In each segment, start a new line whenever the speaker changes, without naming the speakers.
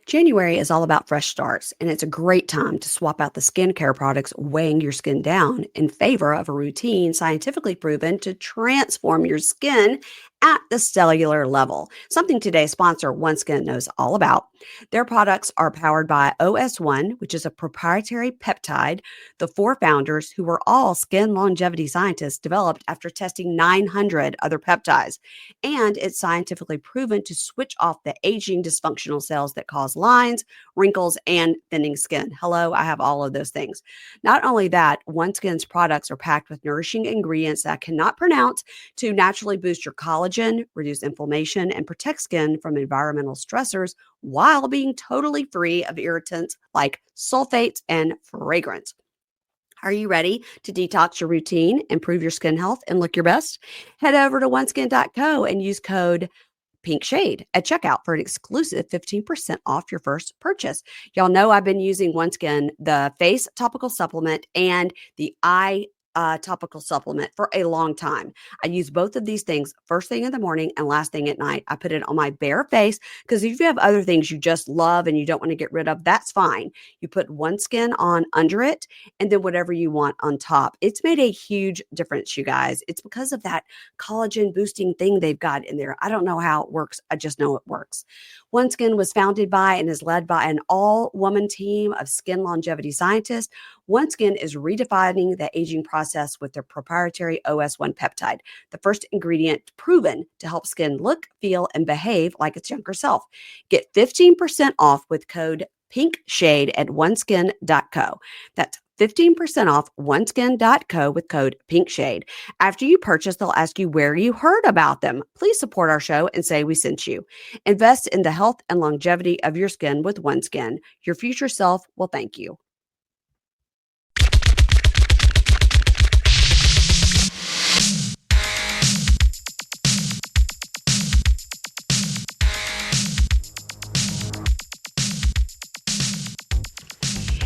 January is all about fresh starts, and it's a great time to swap out the skincare products weighing your skin down in favor of a routine scientifically proven to transform your skin at the cellular level. Something today's sponsor, OneSkin, knows all about. Their products are powered by OS1, which is a proprietary peptide the four founders, who were all skin longevity scientists, developed after testing 900 other peptides. And it's scientifically proven to switch off the aging dysfunctional cells that cause lines, wrinkles, and thinning skin. Hello, I have all of those things. Not only that, OneSkin's products are packed with nourishing ingredients that I cannot pronounce to naturally boost your collagen, reduce inflammation, and protect skin from environmental stressors while being totally free of irritants like sulfates and fragrance. Are you ready to detox your routine, improve your skin health, and look your best? Head over to oneskin.co and use code Pink Shade at checkout for an exclusive 15% off your first purchase. Y'all know I've been using OneSkin, the face topical supplement and the eye topical supplement for a long time. I use both of these things first thing in the morning and last thing at night. I put it on my bare face because if you have other things you just love and you don't want to get rid of, that's fine. You put OneSkin on under it and then whatever you want on top. It's made a huge difference, you guys. It's because of that collagen boosting thing they've got in there. I don't know how it works. I just know it works. OneSkin was founded by and is led by an all-woman team of skin longevity scientists. OneSkin is redefining the aging process with their proprietary OS1 peptide, the first ingredient proven to help skin look, feel, and behave like its younger self. Get 15% off with code PINKSHADE at oneskin.co. That's 15% off oneskin.co with code PINKSHADE. After you purchase, they'll ask you where you heard about them. Please support our show and say we sent you. Invest in the health and longevity of your skin with OneSkin. Your future self will thank you.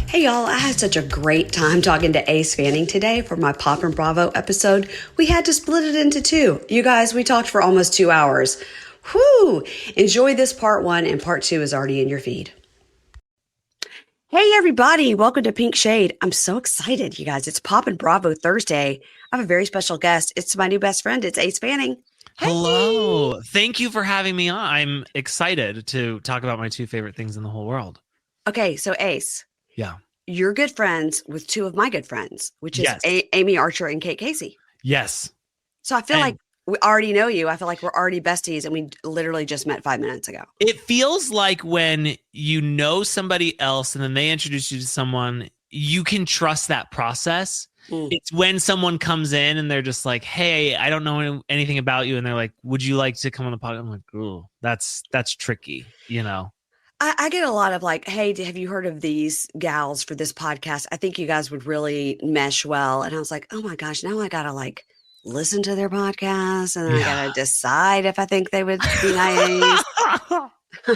Hey y'all, I had such a great time talking to Ace Fanning today for my Pop and Bravo episode. We had to split it into two. You guys, we talked for almost 2 hours. Whew! Enjoy this part one, and part two is already in your feed. Hey everybody, welcome to Pink Shade. I'm so excited, you guys. It's Pop and Bravo Thursday. I have a very special guest. It's my new best friend. It's Ace Fanning. Hey.
Hello. Thank you for having me on. I'm excited to talk about my two favorite things in the whole world.
Okay, so Ace.
Yeah.
You're good friends with two of my good friends, which is
Yes.
Amy Archer and Kate Casey.
Yes.
So I feel like we already know you. I feel like we're already besties, and we literally just met 5 minutes ago.
It feels like when you know somebody else and then they introduce you to someone, you can trust that process. It's when someone comes in and they're just like, hey, I don't know anything about you. And they're like, would you like to come on the podcast? I'm like, oh, that's tricky, you know?
I get a lot of like, hey, have you heard of these gals for this podcast? I think you guys would really mesh well. And I was like, oh my gosh, now I got to like listen to their podcast and then I got to decide if I think they would be nice. I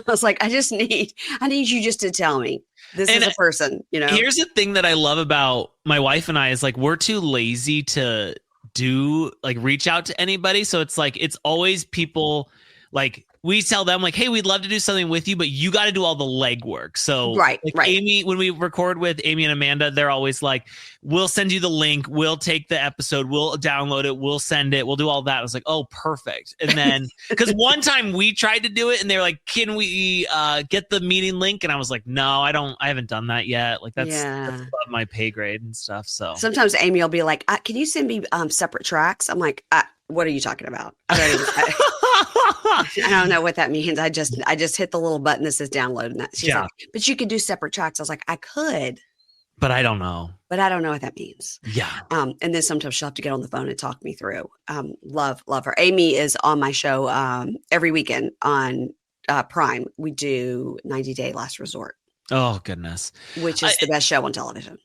was like, I need you just to tell me this is a person, you know?
Here's the thing that I love about my wife and I is like, we're too lazy to reach out to anybody. So it's like, it's always people like, we tell them like, hey, we'd love to do something with you, but you got to do all the legwork. So
right.
Amy, when we record with Amy and Amanda, they're always like, we'll send you the link. We'll take the episode. We'll download it. We'll send it. We'll do all that. I was like, oh, perfect. And then because one time we tried to do it and they were like, can we get the meeting link? And I was like, no, I haven't done that yet. Like that's above my pay grade and stuff. So
sometimes Amy will be like, can you send me separate tracks? I'm like, what are you talking about? I don't know what that means. I just hit the little button that says download and that. She's like, but you could do separate tracks. I was like, I could.
But I don't know.
But I don't know what that means.
Yeah.
And then sometimes she'll have to get on the phone and talk me through. Love her. Amy is on my show every weekend on Prime. We do 90 Day Last Resort.
Oh, goodness.
Which is the best show on television.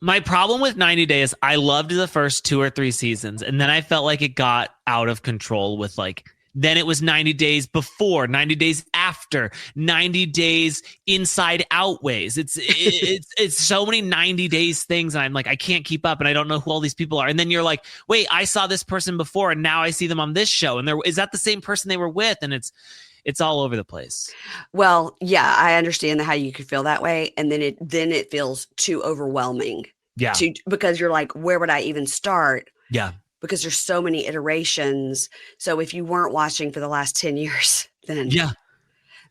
My problem with 90 Day is I loved the first 2 or 3 seasons. And then I felt like it got out of control with like, then it was 90 days before, 90 days after, 90 days inside out ways. It's so many 90 days things. And I'm like, I can't keep up and I don't know who all these people are. And then you're like, wait, I saw this person before and now I see them on this show. And is that the same person they were with? And it's all over the place.
Well, yeah, I understand how you could feel that way, and then it feels too overwhelming.
Yeah.
Because you're like, where would I even start?
Yeah.
Because there's so many iterations. So if you weren't watching for the last 10 years, then
Yeah.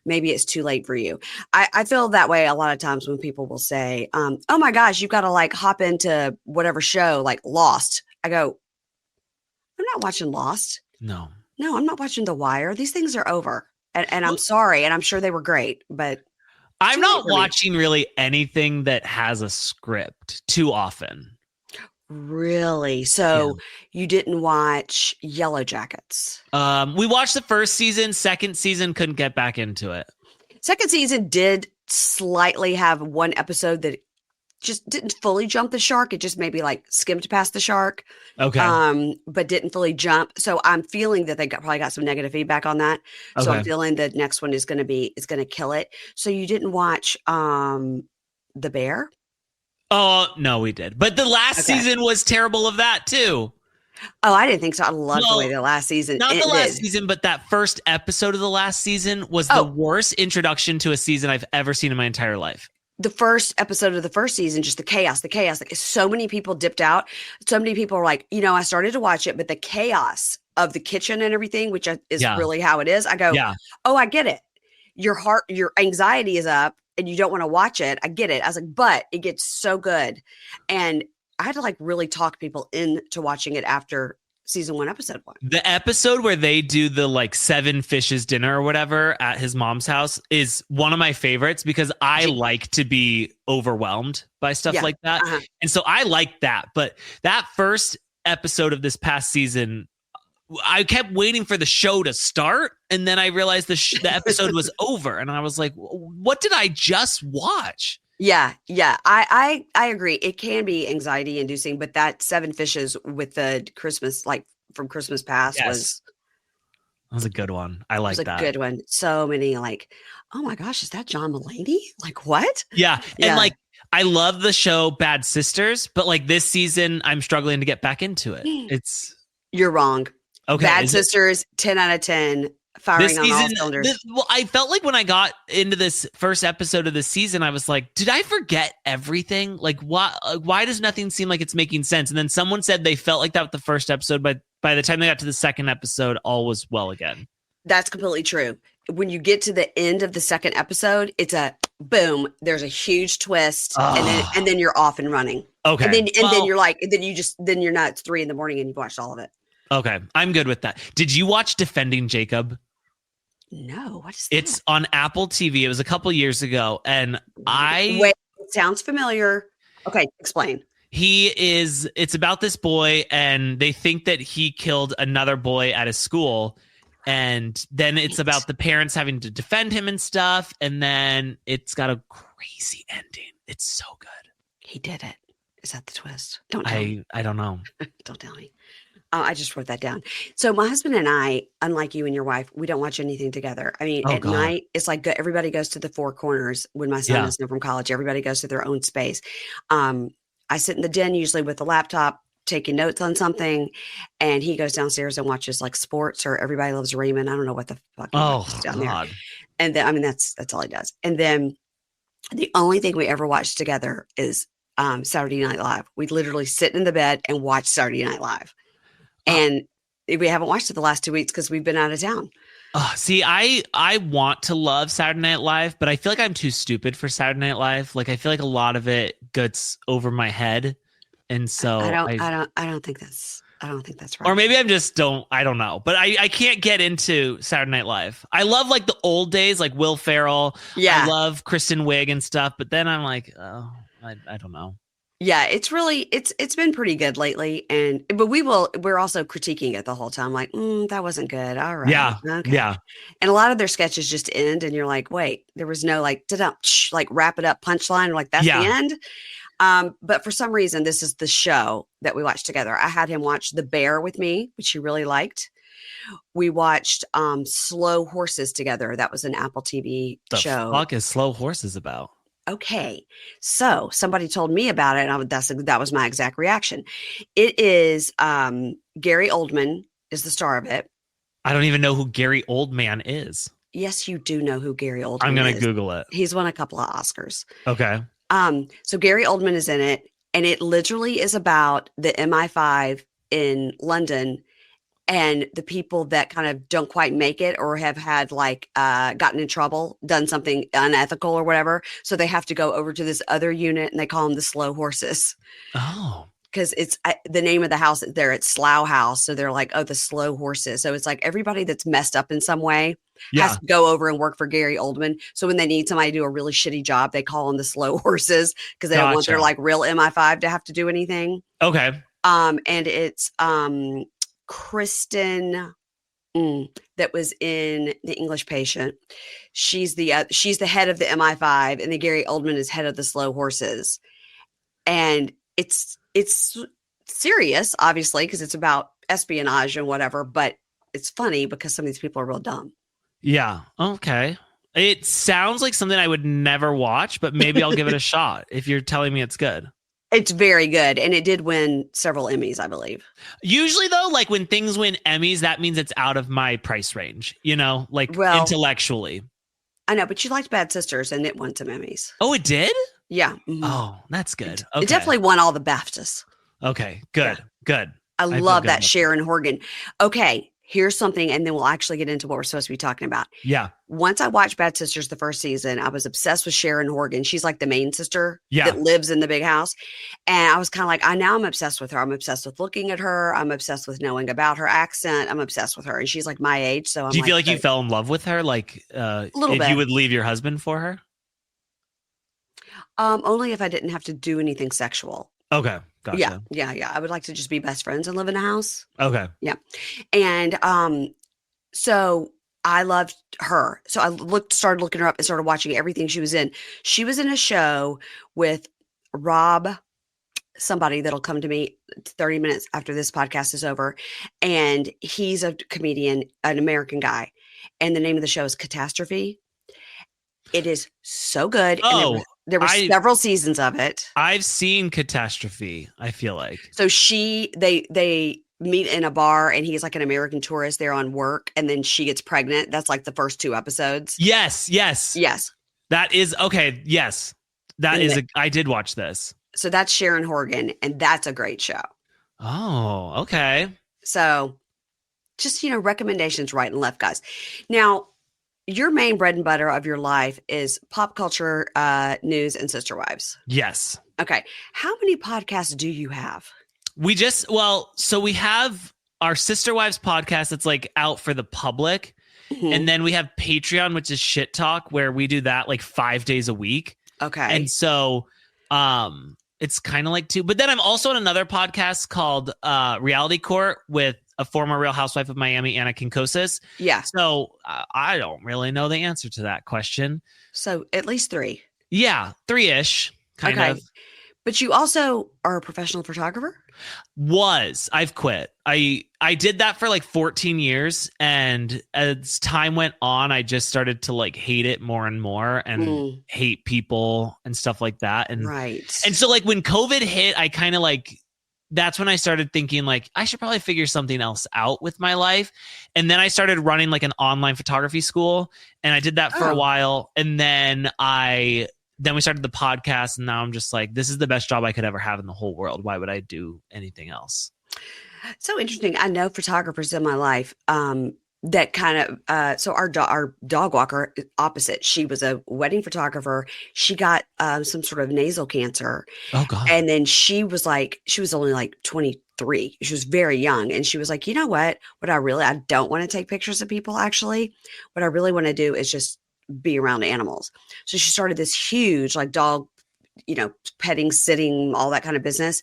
maybe it's too late for you. I feel that way a lot of times when people will say, oh my gosh, you've got to like hop into whatever show, like Lost. I go, I'm not watching Lost.
No.
No, I'm not watching The Wire. These things are over. And I'm sorry. And I'm sure they were great, but
I'm
too late
not
for me.
watching really anything that has a script too often.
Really? So you didn't watch Yellow Jackets?
We watched the first season, second season, couldn't get back into it.
Second season did slightly have one episode that just didn't fully jump the shark. It just maybe like skimmed past the shark.
Okay.
But didn't fully jump. So I'm feeling that they probably got some negative feedback on that. So I'm
Okay.
feeling the next one is going to kill it. So you didn't watch The Bear?
Oh, no, we did. But the last
Okay.
season was terrible of that too.
Oh, I didn't think so. I loved the
Well,
way the last season
Not the
ended.
last season, but that first episode of the last season was the worst introduction to a season I've ever seen in my entire life.
The first episode of the first season, just the chaos. Like so many people dipped out. So many people are like, I started to watch it, but the chaos of the kitchen and everything, which is really how it is. I go, oh, I get it. Your anxiety is up and you don't want to watch it. I get it. I was like, but it gets so good. And I had to like really talk people into watching it after season 1, episode 1.
The episode where they do the like 7 fishes dinner or whatever at his mom's house is one of my favorites because I like to be overwhelmed by stuff like that.
Uh-huh.
And so I like that. But that first episode of this past season, I kept waiting for the show to start. And then I realized the episode was over. And I was like, what did I just watch?
Yeah. I agree. It can be anxiety inducing, but that 7 fishes with the Christmas, like from Christmas past
Yes.
was
a good one. I like that.
It was a good one. So many like, oh my gosh, is that John Mulaney? Like what?
Yeah. And like, I love the show Bad Sisters, but like this season, I'm struggling to get back into it.
You're wrong.
Okay.
Bad Sisters, 10 out of 10. Firing on all cylinders.
I felt like when I got into this first episode of the season, I was like, did I forget everything? Like, why does nothing seem like it's making sense? And then someone said they felt like that with the first episode, but by the time they got to the second episode, all was well again.
That's completely true. When you get to the end of the second episode, it's a boom. There's a huge twist, and then you're off and running.
Okay,
and then you're like, then you're not. It's 3 a.m. and you've watched all of it.
Okay, I'm good with that. Did you watch Defending Jacob?
No, what is that?
It's on Apple TV. It was a couple years ago, and
wait, it sounds familiar. Okay, explain.
It's about this boy, and they think that he killed another boy at his school, and then it's about the parents having to defend him and stuff, and then it's got a crazy ending. It's so good.
He did it. Is that the twist? Don't tell me.
I don't know.
Don't tell me. I just wrote that down. So my husband and I, unlike you and your wife, we don't watch anything together. I mean, at night, it's like everybody goes to the 4 corners. When my son is home from college, everybody goes to their own space. I sit in the den usually with the laptop, taking notes on something, and he goes downstairs and watches like sports or Everybody Loves Raymond. I don't know what the fuck he watches down there. And then, I mean, that's all he does. And then the only thing we ever watch together is Saturday Night Live. We literally sit in the bed and watch Saturday Night Live. And we haven't watched it the last 2 weeks because we've been out of town.
See, I want to love Saturday Night Live, but I feel like I'm too stupid for Saturday Night Live. Like I feel like a lot of it gets over my head, and so
I don't think that's right.
Or maybe I don't know. But I can't get into Saturday Night Live. I love like the old days, like Will Ferrell.
Yeah,
I love Kristen Wiig and stuff. But then I'm like, oh, I don't know.
Yeah, it's been pretty good lately, but we're also critiquing it the whole time, like that wasn't good. All right,
yeah,
okay.
Yeah.
And a lot of their sketches just end, and you're like, wait, there was no like like wrap it up punchline, like that's the end. But for some reason, this is the show that we watched together. I had him watch The Bear with me, which he really liked. We watched Slow Horses together. That was an Apple TV show.
The fuck is Slow Horses about?
Okay, so somebody told me about it, and that was my exact reaction. It is Gary Oldman is the star of it.
I don't even know who Gary Oldman is.
Yes, you do know who Gary Oldman
I'm going
is.
to Google it.
He's won a couple of Oscars.
Okay.
So Gary Oldman is in it, and it literally is about the MI5 in London and the people that kind of don't quite make it or have had like gotten in trouble, done something unethical or whatever. So they have to go over to this other unit, and they call them the Slow Horses.
Oh.
Because it's the name of the house there, it's Slough House. So they're like, oh, the Slow Horses. So it's like everybody that's messed up in some way has to go over and work for Gary Oldman. So when they need somebody to do a really shitty job, they call them the Slow Horses because they don't want their like real MI5 to have to do anything.
Okay.
And it's Kristen that was in The English Patient. She's the head of the MI5, and then Gary Oldman is head of the Slow Horses. And it's serious, obviously, because it's about espionage and whatever, but it's funny because some of these people are real dumb.
Yeah. Okay. It sounds like something I would never watch, but maybe I'll give it a shot if you're telling me it's good.
It's very good. And it did win several Emmys, I believe.
Usually, though, like when things win Emmys, that means it's out of my price range, like intellectually.
I know, but you liked Bad Sisters, and it won some Emmys.
Oh, it did?
Yeah.
Mm-hmm. Oh, that's good. Okay.
It definitely won all the BAFTAs.
Okay, good, good.
I love that Sharon Horgan. Okay, here's something, and then we'll actually get into what we're supposed to be talking about.
Yeah.
Once I watched Bad Sisters the first season, I was obsessed with Sharon Horgan. She's like the main sister that lives in the big house. And I was kind of like, I'm obsessed with her. I'm obsessed with looking at her. I'm obsessed with knowing about her accent. I'm obsessed with her. And she's like my age. So
do you feel like you fell in love with her? Like a little bit. You would leave your husband for her?
Only if I didn't have to do anything sexual.
Okay. Gotcha.
Yeah. I would like to just be best friends and live in a house.
Okay.
Yeah. And so I loved her. So I started looking her up and started watching everything she was in. She was in a show with Rob, somebody that'll come to me 30 minutes after this podcast is over. And he's a comedian, an American guy. And the name of the show is Catastrophe. It is so good.
Oh,
and there were several seasons of it.
I've seen Catastrophe, I feel like.
So they meet in a bar, and he's like an American tourist there on work, and then she gets pregnant. That's like the first 2 episodes.
Yes. That is okay. Yes. I did watch this.
So that's Sharon Horgan, and that's a great show.
Oh, okay.
So just, recommendations right and left, guys. Now, your main bread and butter of your life is pop culture, news, and Sister Wives.
Yes.
Okay. How many podcasts do you have?
So we have our Sister Wives podcast that's like out for the public. Mm-hmm. And then we have Patreon, which is Shit Talk, where we do that like 5 days a week.
Okay.
And so it's kind of like 2. But then I'm also on another podcast called Reality Court with a former Real Housewife of Miami, Anna Kinkosis.
Yeah.
So I don't really know the answer to that question.
So at least 3.
Yeah, 3-ish, kind of.
But you also are a professional photographer?
I've quit. I did that for like 14 years. And as time went on, I just started to like hate it more and more and hate people and stuff like that. And And so like when COVID hit, I kind of like, that's when I started thinking like, I should probably figure something else out with my life. And then I started running like an online photography school, and I did that for a while. And then we started the podcast, and now I'm just like, this is the best job I could ever have in the whole world. Why would I do anything else?
So interesting. I know photographers in my life that kind of, so our dog walker opposite, she was a wedding photographer. She got some sort of nasal cancer.
Oh God.
And then she was only like 23. She was very young. And she was like, you know what I don't want to take pictures of people. Actually, what I really want to do is just be around animals. So she started this huge like dog, petting, sitting, all that kind of business.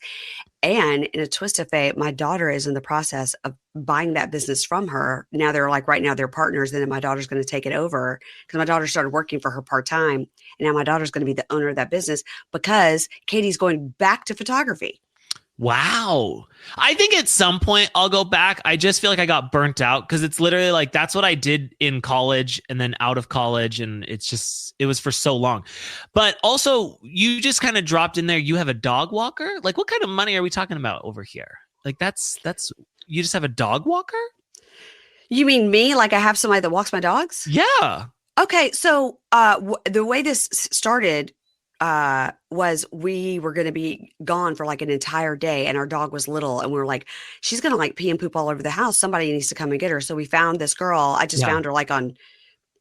And in a twist of fate, my daughter is in the process of buying that business from her. Now they're partners. And then my daughter's going to take it over because my daughter started working for her part-time. And now my daughter's going to be the owner of that business because Katie's going back to photography.
Wow. I think at some point I'll go back. I just feel like I got burnt out because it's literally like that's what I did in college and then out of college. And it was for so long. But also, you just kind of dropped in there. You have a dog walker. Like, what kind of money are we talking about over here? Like, that's you just have a dog walker?
You mean me? Like I have somebody that walks my dogs?
Yeah.
Okay, so the way this started was we were going to be gone for like an entire day, and our dog was little, and we were like, she's going to like pee and poop all over the house. Somebody needs to come and get her. So we found this girl. I just
Yeah.
found her like on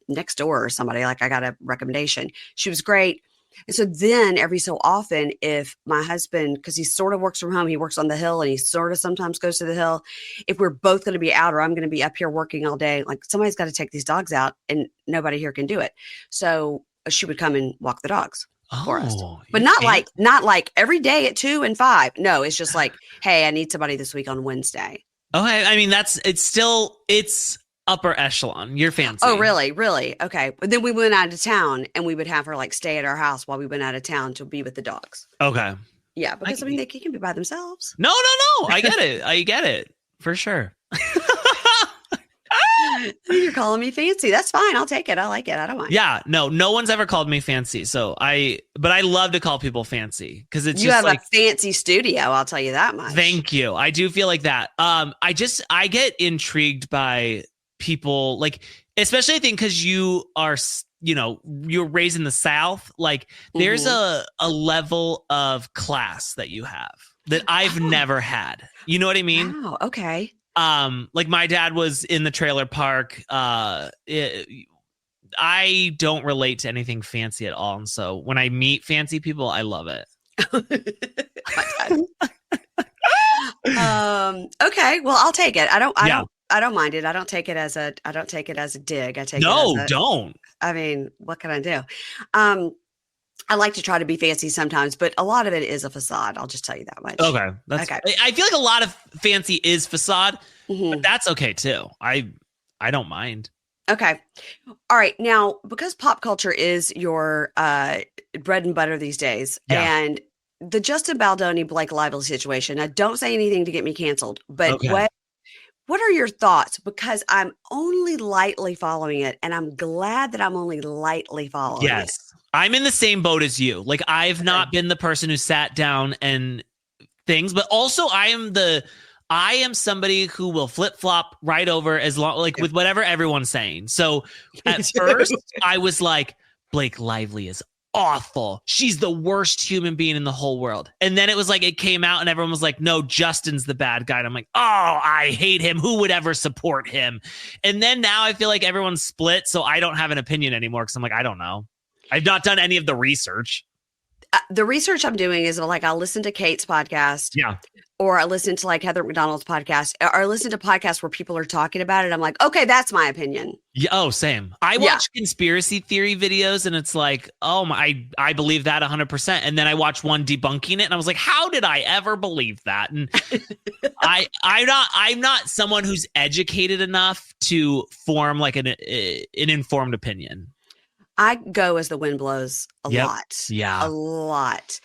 Nextdoor or somebody. Like I got a recommendation. She was great. And so then every so often, if my husband, because he sort of works from home, he works on the hill and he sort of sometimes goes to the hill. If we're both going to be out or I'm going to be up here working all day, like somebody's got to take these dogs out and nobody here can do it. So she would come and walk the dogs for us, but not like every day at 2 and 5. No, it's just like, hey, I need somebody this week on Wednesday.
Okay. I mean, it's upper echelon. You're fancy.
Oh, really? Really? Okay. But then we went out of town and we would have her like stay at our house while we went out of town to be with the dogs.
Okay.
Yeah. Because I mean, they can be by themselves.
No. I get it. I get it for sure.
You're calling me fancy. That's fine. I'll take it. I like it. I don't mind.
Yeah. No one's ever called me fancy. But I love to call people fancy because it's
You
just
have
like,
a fancy studio. I'll tell you that much.
thank you. I do feel like that. I get intrigued by people, like, especially I think because you are, you're raised in the South. Like there's a level of class that you have that I've never had. You know what I mean?
Wow. Okay.
Like my dad was in the trailer park. I don't relate to anything fancy at all. And so when I meet fancy people, I love it.
Okay. Well, I'll take it. I don't mind it. I don't take it as a dig. I take it as
don't.
I mean, what can I do? I like to try to be fancy sometimes, but a lot of it is a facade. I'll just tell you that much.
Okay. Okay. I feel like a lot of fancy is facade, but that's okay too. I don't mind.
Okay. All right. Now, because pop culture is your bread and butter these days, and the Justin Baldoni, Blake Lively situation, now don't say anything to get me canceled, but what are your thoughts? Because I'm only lightly following it, and I'm glad that I'm only lightly following it.
Yes. I'm in the same boat as you. Like I've not been the person who sat down and things, but also I am somebody who will flip flop right over as long, like with whatever everyone's saying. So at first I was like, Blake Lively is awful. She's the worst human being in the whole world. And then it was like, it came out and everyone was like, no, Justin's the bad guy. And I'm like, oh, I hate him. Who would ever support him? And then now I feel like everyone's split. So I don't have an opinion anymore. Cause I'm like, I don't know. I've not done any of the research.
The research I'm doing is like, I'll listen to Kate's podcast.
Yeah.
Or I listen to like Heather McDonald's podcast, or I listen to podcasts where people are talking about it. I'm like, okay, that's my opinion.
Yeah. Oh, same. I watch conspiracy theory videos and it's like, oh my, I believe that 100%. And then I watch one debunking it and I was like, how did I ever believe that? And I'm not someone who's educated enough to form like an informed opinion.
I go as the wind blows a lot.
Yeah.
A lot.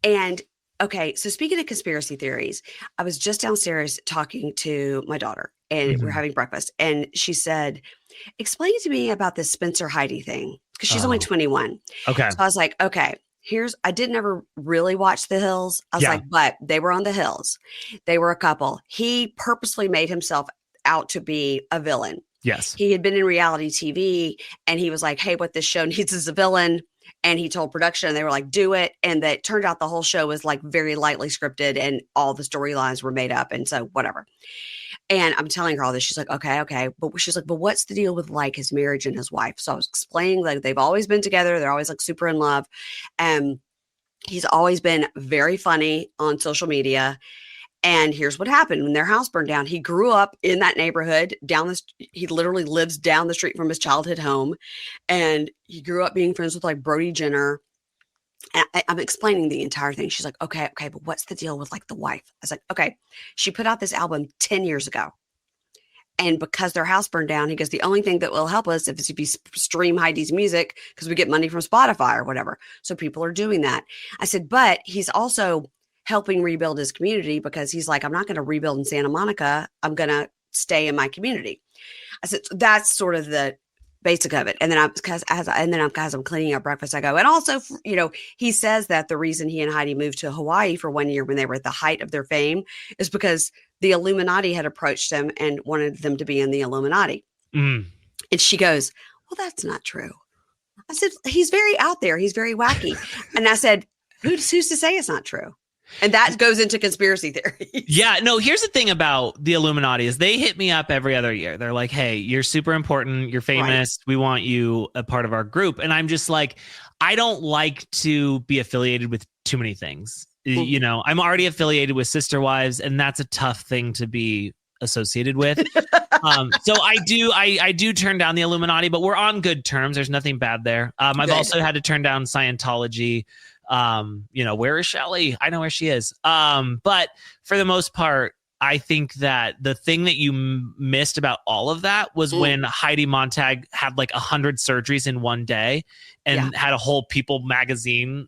And okay, so speaking of conspiracy theories, I was just downstairs talking to my daughter and we're having breakfast. And she said, explain to me about this Spencer Heidi thing. Because she's only 21.
Okay.
So I was like, okay, I did never really watch The Hills. I was like, but they were on The Hills. They were a couple. He purposely made himself out to be a villain.
Yes.
He had been in reality TV and he was like, hey, what this show needs is a villain. And he told production and they were like, do it. And that turned out the whole show was like very lightly scripted and all the storylines were made up. And so whatever. And I'm telling her all this. She's like, okay. But she's like, but what's the deal with like his marriage and his wife? So I was explaining like they've always been together. They're always like super in love. And he's always been very funny on social media. And here's what happened when their house burned down. He grew up in that neighborhood he literally lives down the street from his childhood home. And he grew up being friends with like Brody Jenner. And I'm explaining the entire thing. She's like, okay, but what's the deal with like the wife? I was like, okay, she put out this album 10 years ago. And because their house burned down, he goes, the only thing that will help us if you stream Heidi's music, because we get money from Spotify or whatever. So people are doing that. I said, but he's also helping rebuild his community because he's like, I'm not going to rebuild in Santa Monica. I'm going to stay in my community. I said, that's sort of the basic of it. And then as I'm cleaning up breakfast, I go, and also, he says that the reason he and Heidi moved to Hawaii for 1 year when they were at the height of their fame is because the Illuminati had approached them and wanted them to be in the Illuminati.
Mm.
And she goes, well, that's not true. I said, he's very out there. He's very wacky. And I said, who's to say it's not true? And that goes into conspiracy theories.
Yeah, no, here's the thing about the Illuminati is they hit me up every other year. They're like, hey, you're super important. You're famous. Right. We want you a part of our group. And I'm just like, I don't like to be affiliated with too many things. Mm-hmm. I'm already affiliated with Sister Wives, and that's a tough thing to be associated with. So I do turn down the Illuminati, but we're on good terms. There's nothing bad there. I've also had to turn down Scientology. Where is Shelley? I know where she is. But for the most part, I think that the thing that you missed about all of that was when Heidi Montag had like 100 surgeries in one day and had a whole People magazine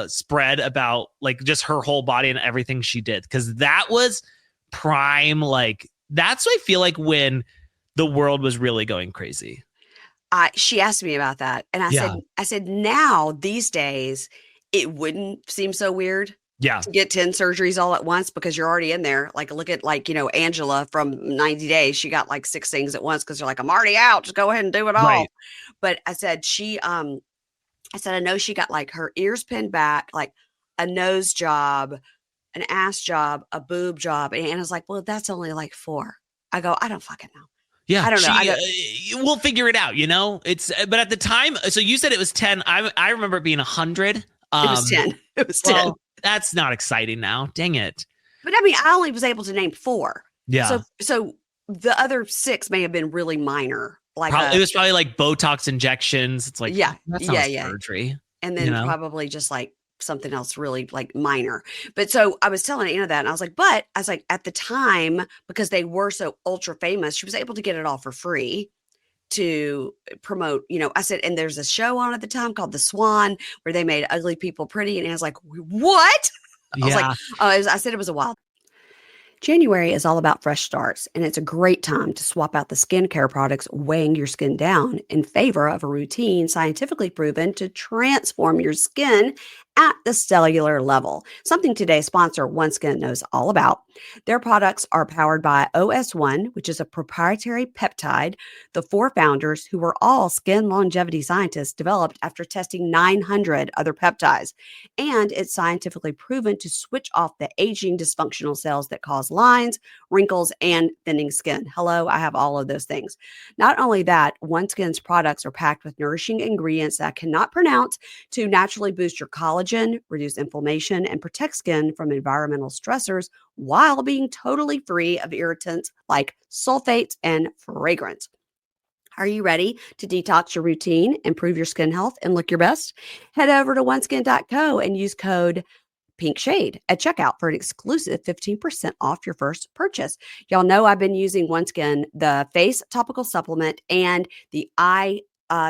spread about like just her whole body and everything she did. Because that was prime, like that's what I feel like when the world was really going crazy.
She asked me about that, and I said now these days it wouldn't seem so weird to get 10 surgeries all at once because you're already in there. Like look at Angela from 90 Days. She got like 6 things at once because they're like, I'm already out. Just go ahead and do it all. Right. But I said I know she got like her ears pinned back, like a nose job, an ass job, a boob job. And Anna's like, well, that's only like 4. I go, I don't fucking know.
Yeah, I don't know. We'll figure it out. But at the time, so you said it was 10. I remember it being 100. It
was 10. It was 10. Well,
that's not exciting now. Dang it.
But I mean, I only was able to name 4.
Yeah.
So the other 6 may have been really minor. Like
it was probably like Botox injections. It's like, that's not surgery.
And then probably just like something else really like minor. But so I was telling Anna that, and I was like, at the time, because they were so ultra famous, she was able to get it all for free to promote, I said, and there's a show on at the time called The Swan where they made ugly people pretty. And I was like, what? I was like, I said it was a wild. January is all about fresh starts, and it's a great time to swap out the skincare products weighing your skin down in favor of a routine scientifically proven to transform your skin at the cellular level, something today's sponsor, OneSkin, knows all about. Their products are powered by OS1, which is a proprietary peptide the 4 founders, who were all skin longevity scientists, developed after testing 900 other peptides. And it's scientifically proven to switch off the aging dysfunctional cells that cause lines, wrinkles, and thinning skin. Hello, I have all of those things. Not only that, OneSkin's products are packed with nourishing ingredients that I cannot pronounce to naturally boost your collagen, reduce inflammation, and protect skin from environmental stressors while being totally free of irritants like sulfates and fragrance. Are you ready to detox your routine, improve your skin health, and look your best? Head over to oneskin.co and use code PINKSHADE at checkout for an exclusive 15% off your first purchase. Y'all know I've been using OneSkin, the face topical supplement and the eye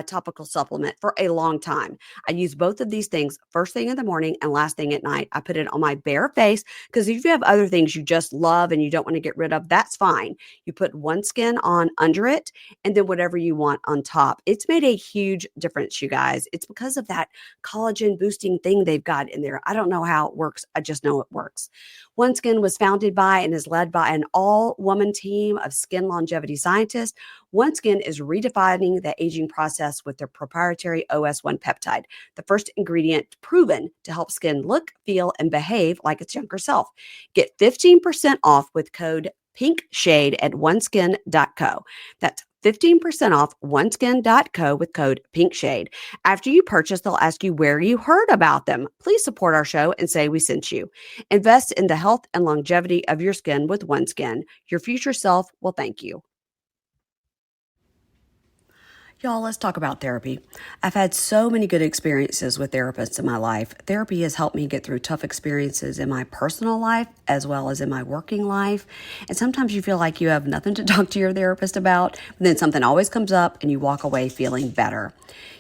topical supplement for a long time. I use both of these things first thing in the morning and last thing at night. I put it on my bare face because if you have other things you just love and you don't want to get rid of, that's fine. You put OneSkin on under it and then whatever you want on top. It's made a huge difference, you guys. It's because of that collagen boosting thing they've got in there. I don't know how it works. I just know it works. OneSkin was founded by and is led by an all-woman team of skin longevity scientists. OneSkin is redefining the aging process with their proprietary OS1 peptide, the first ingredient proven to help skin look, feel, and behave like its younger self. Get 15% off with code PINKSHADE at oneskin.co. That's 15% off oneskin.co with code PINKSHADE. After you purchase, they'll ask you where you heard about them. Please support our show and say we sent you. Invest in the health and longevity of your skin with OneSkin. Your future self will thank you. Y'all, let's talk about therapy. I've had so many good experiences with therapists in my life. Therapy has helped me get through tough experiences in my personal life as well as in my working life. And sometimes you feel like you have nothing to talk to your therapist about, but then something always comes up and you walk away feeling better.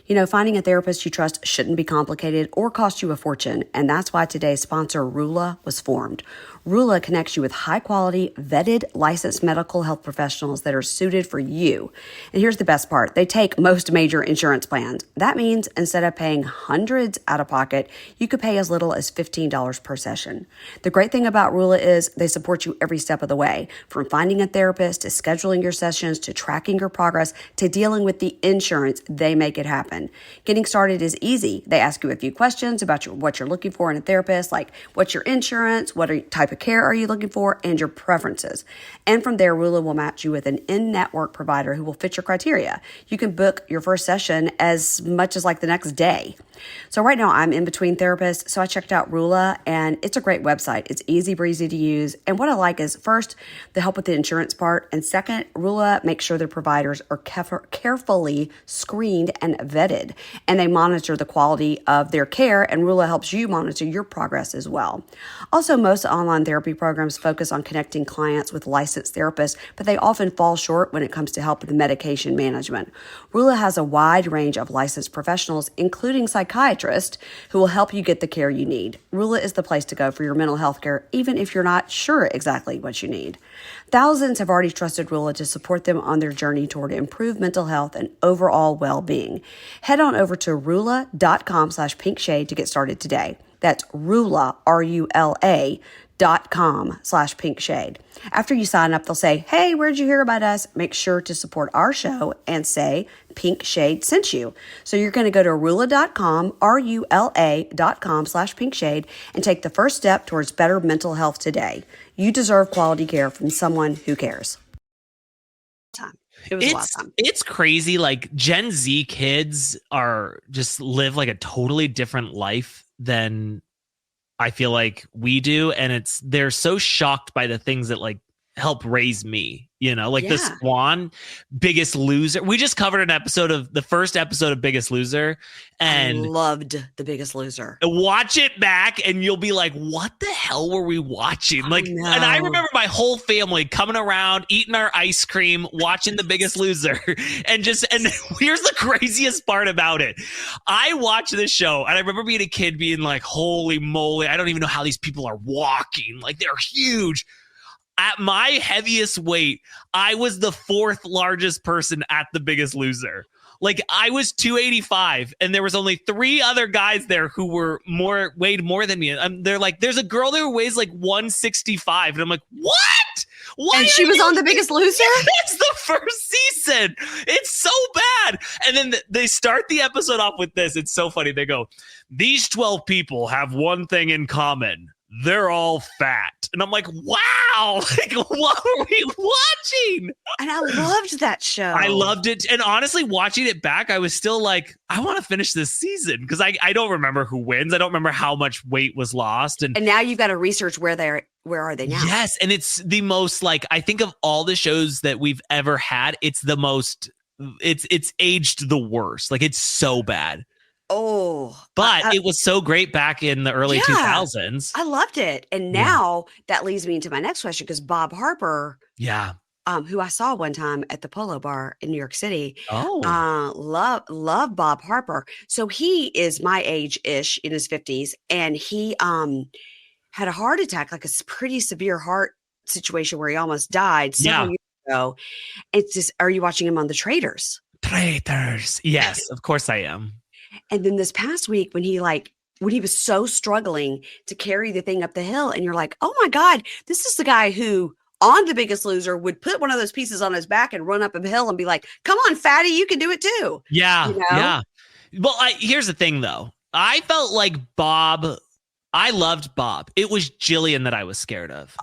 You know, finding a therapist you trust shouldn't be complicated or cost you a fortune, and that's why today's sponsor, Rula, was formed. Rula connects you with high-quality, vetted, licensed medical health professionals that are suited for you. And here's the best part. They take most major insurance plans. That means instead of paying hundreds out of pocket, you could pay as little as $15 per session. The great thing about Rula is they support you every step of the way, from finding a therapist to scheduling your sessions to tracking your progress to dealing with the insurance. They make it happen. Getting started is easy. They ask you a few questions about what you're looking for in a therapist, like what's your insurance, type of care are you looking for, and your preferences. And from there, Rula will match you with an in-network provider who will fit your criteria. You can book your first session as much as like the next day. So right now I'm in between therapists, so I checked out Rula, and it's a great website. It's easy breezy to use. And what I like is, first, the help with the insurance part, and second, Rula makes sure their providers are carefully screened and vetted, and they monitor the quality of their care, and Rula helps you monitor your progress as well. Also, most online therapy programs focus on connecting clients with licensed therapists, but they often fall short when it comes to help with medication management. Rula has a wide range of licensed professionals, including psychiatrists, who will help you get the care you need. Rula is the place to go for your mental health care, even if you're not sure exactly what you need. Thousands have already trusted Rula to support them on their journey toward improved mental health and overall well-being. Head on over to rula.com/pinkshade to get started today. That's Rula, RULA.com/pinkshade. After you sign up, they'll say, "Hey, where'd you hear about us?" Make sure to support our show and say Pink Shade sent you. So you're going to go to Rula.com, RULA.com/pinkshade, and take the first step towards better mental health today. You deserve quality care from someone who cares. It was a lot of time.
It's crazy. Like Gen Z kids are just live like a totally different life than I feel like we do. And they're so shocked by the things that like help raise me, like the Swan, Biggest Loser. We just covered the first episode of Biggest Loser, and
I loved The Biggest Loser.
Watch it back and you'll be like, what the hell were we watching? Like, and I remember my whole family coming around, eating our ice cream, watching The Biggest Loser. And here's the craziest part about it. I watched this show and I remember being a kid being like, holy moly, I don't even know how these people are walking. Like, they're huge. At my heaviest weight, I was the fourth largest person at The Biggest Loser. Like, I was 285, and there was only 3 other guys there who weighed more than me. They're like, there's a girl there who weighs like 165, and I'm like, what? Why?
And she was on The Biggest Loser?
It's the first season. It's so bad. And then they start the episode off with this. It's so funny. They go, these 12 people have one thing in common. They're all fat. And I'm like, wow, like, what are we watching?
And I loved that show.
I loved it. And honestly, watching it back, I was still like, I want to finish this season because I don't remember who wins. I don't remember how much weight was lost. And
now you've got to research where are they now?
Yes. And it's the most, like, I think of all the shows that we've ever had, it's the most, it's aged the worst. Like, it's so bad.
Oh,
but it was so great back in the early 2000s.
I loved it. And now that leads me into my next question, because Bob Harper, who I saw one time at the Polo Bar in New York City, love Bob Harper. So he is my age-ish, in his 50s, and he had a heart attack, like a pretty severe heart situation where he almost died several years ago. It's just, are you watching him on The Traitors?
Traitors. Yes, of course I am.
And then this past week when he was so struggling to carry the thing up the hill, and you're like, oh my God, this is the guy who on The Biggest Loser would put one of those pieces on his back and run up a hill and be like, come on, fatty, you can do it too.
Yeah. Yeah. Well, here's the thing though. I felt like I loved Bob. It was Jillian that I was scared of.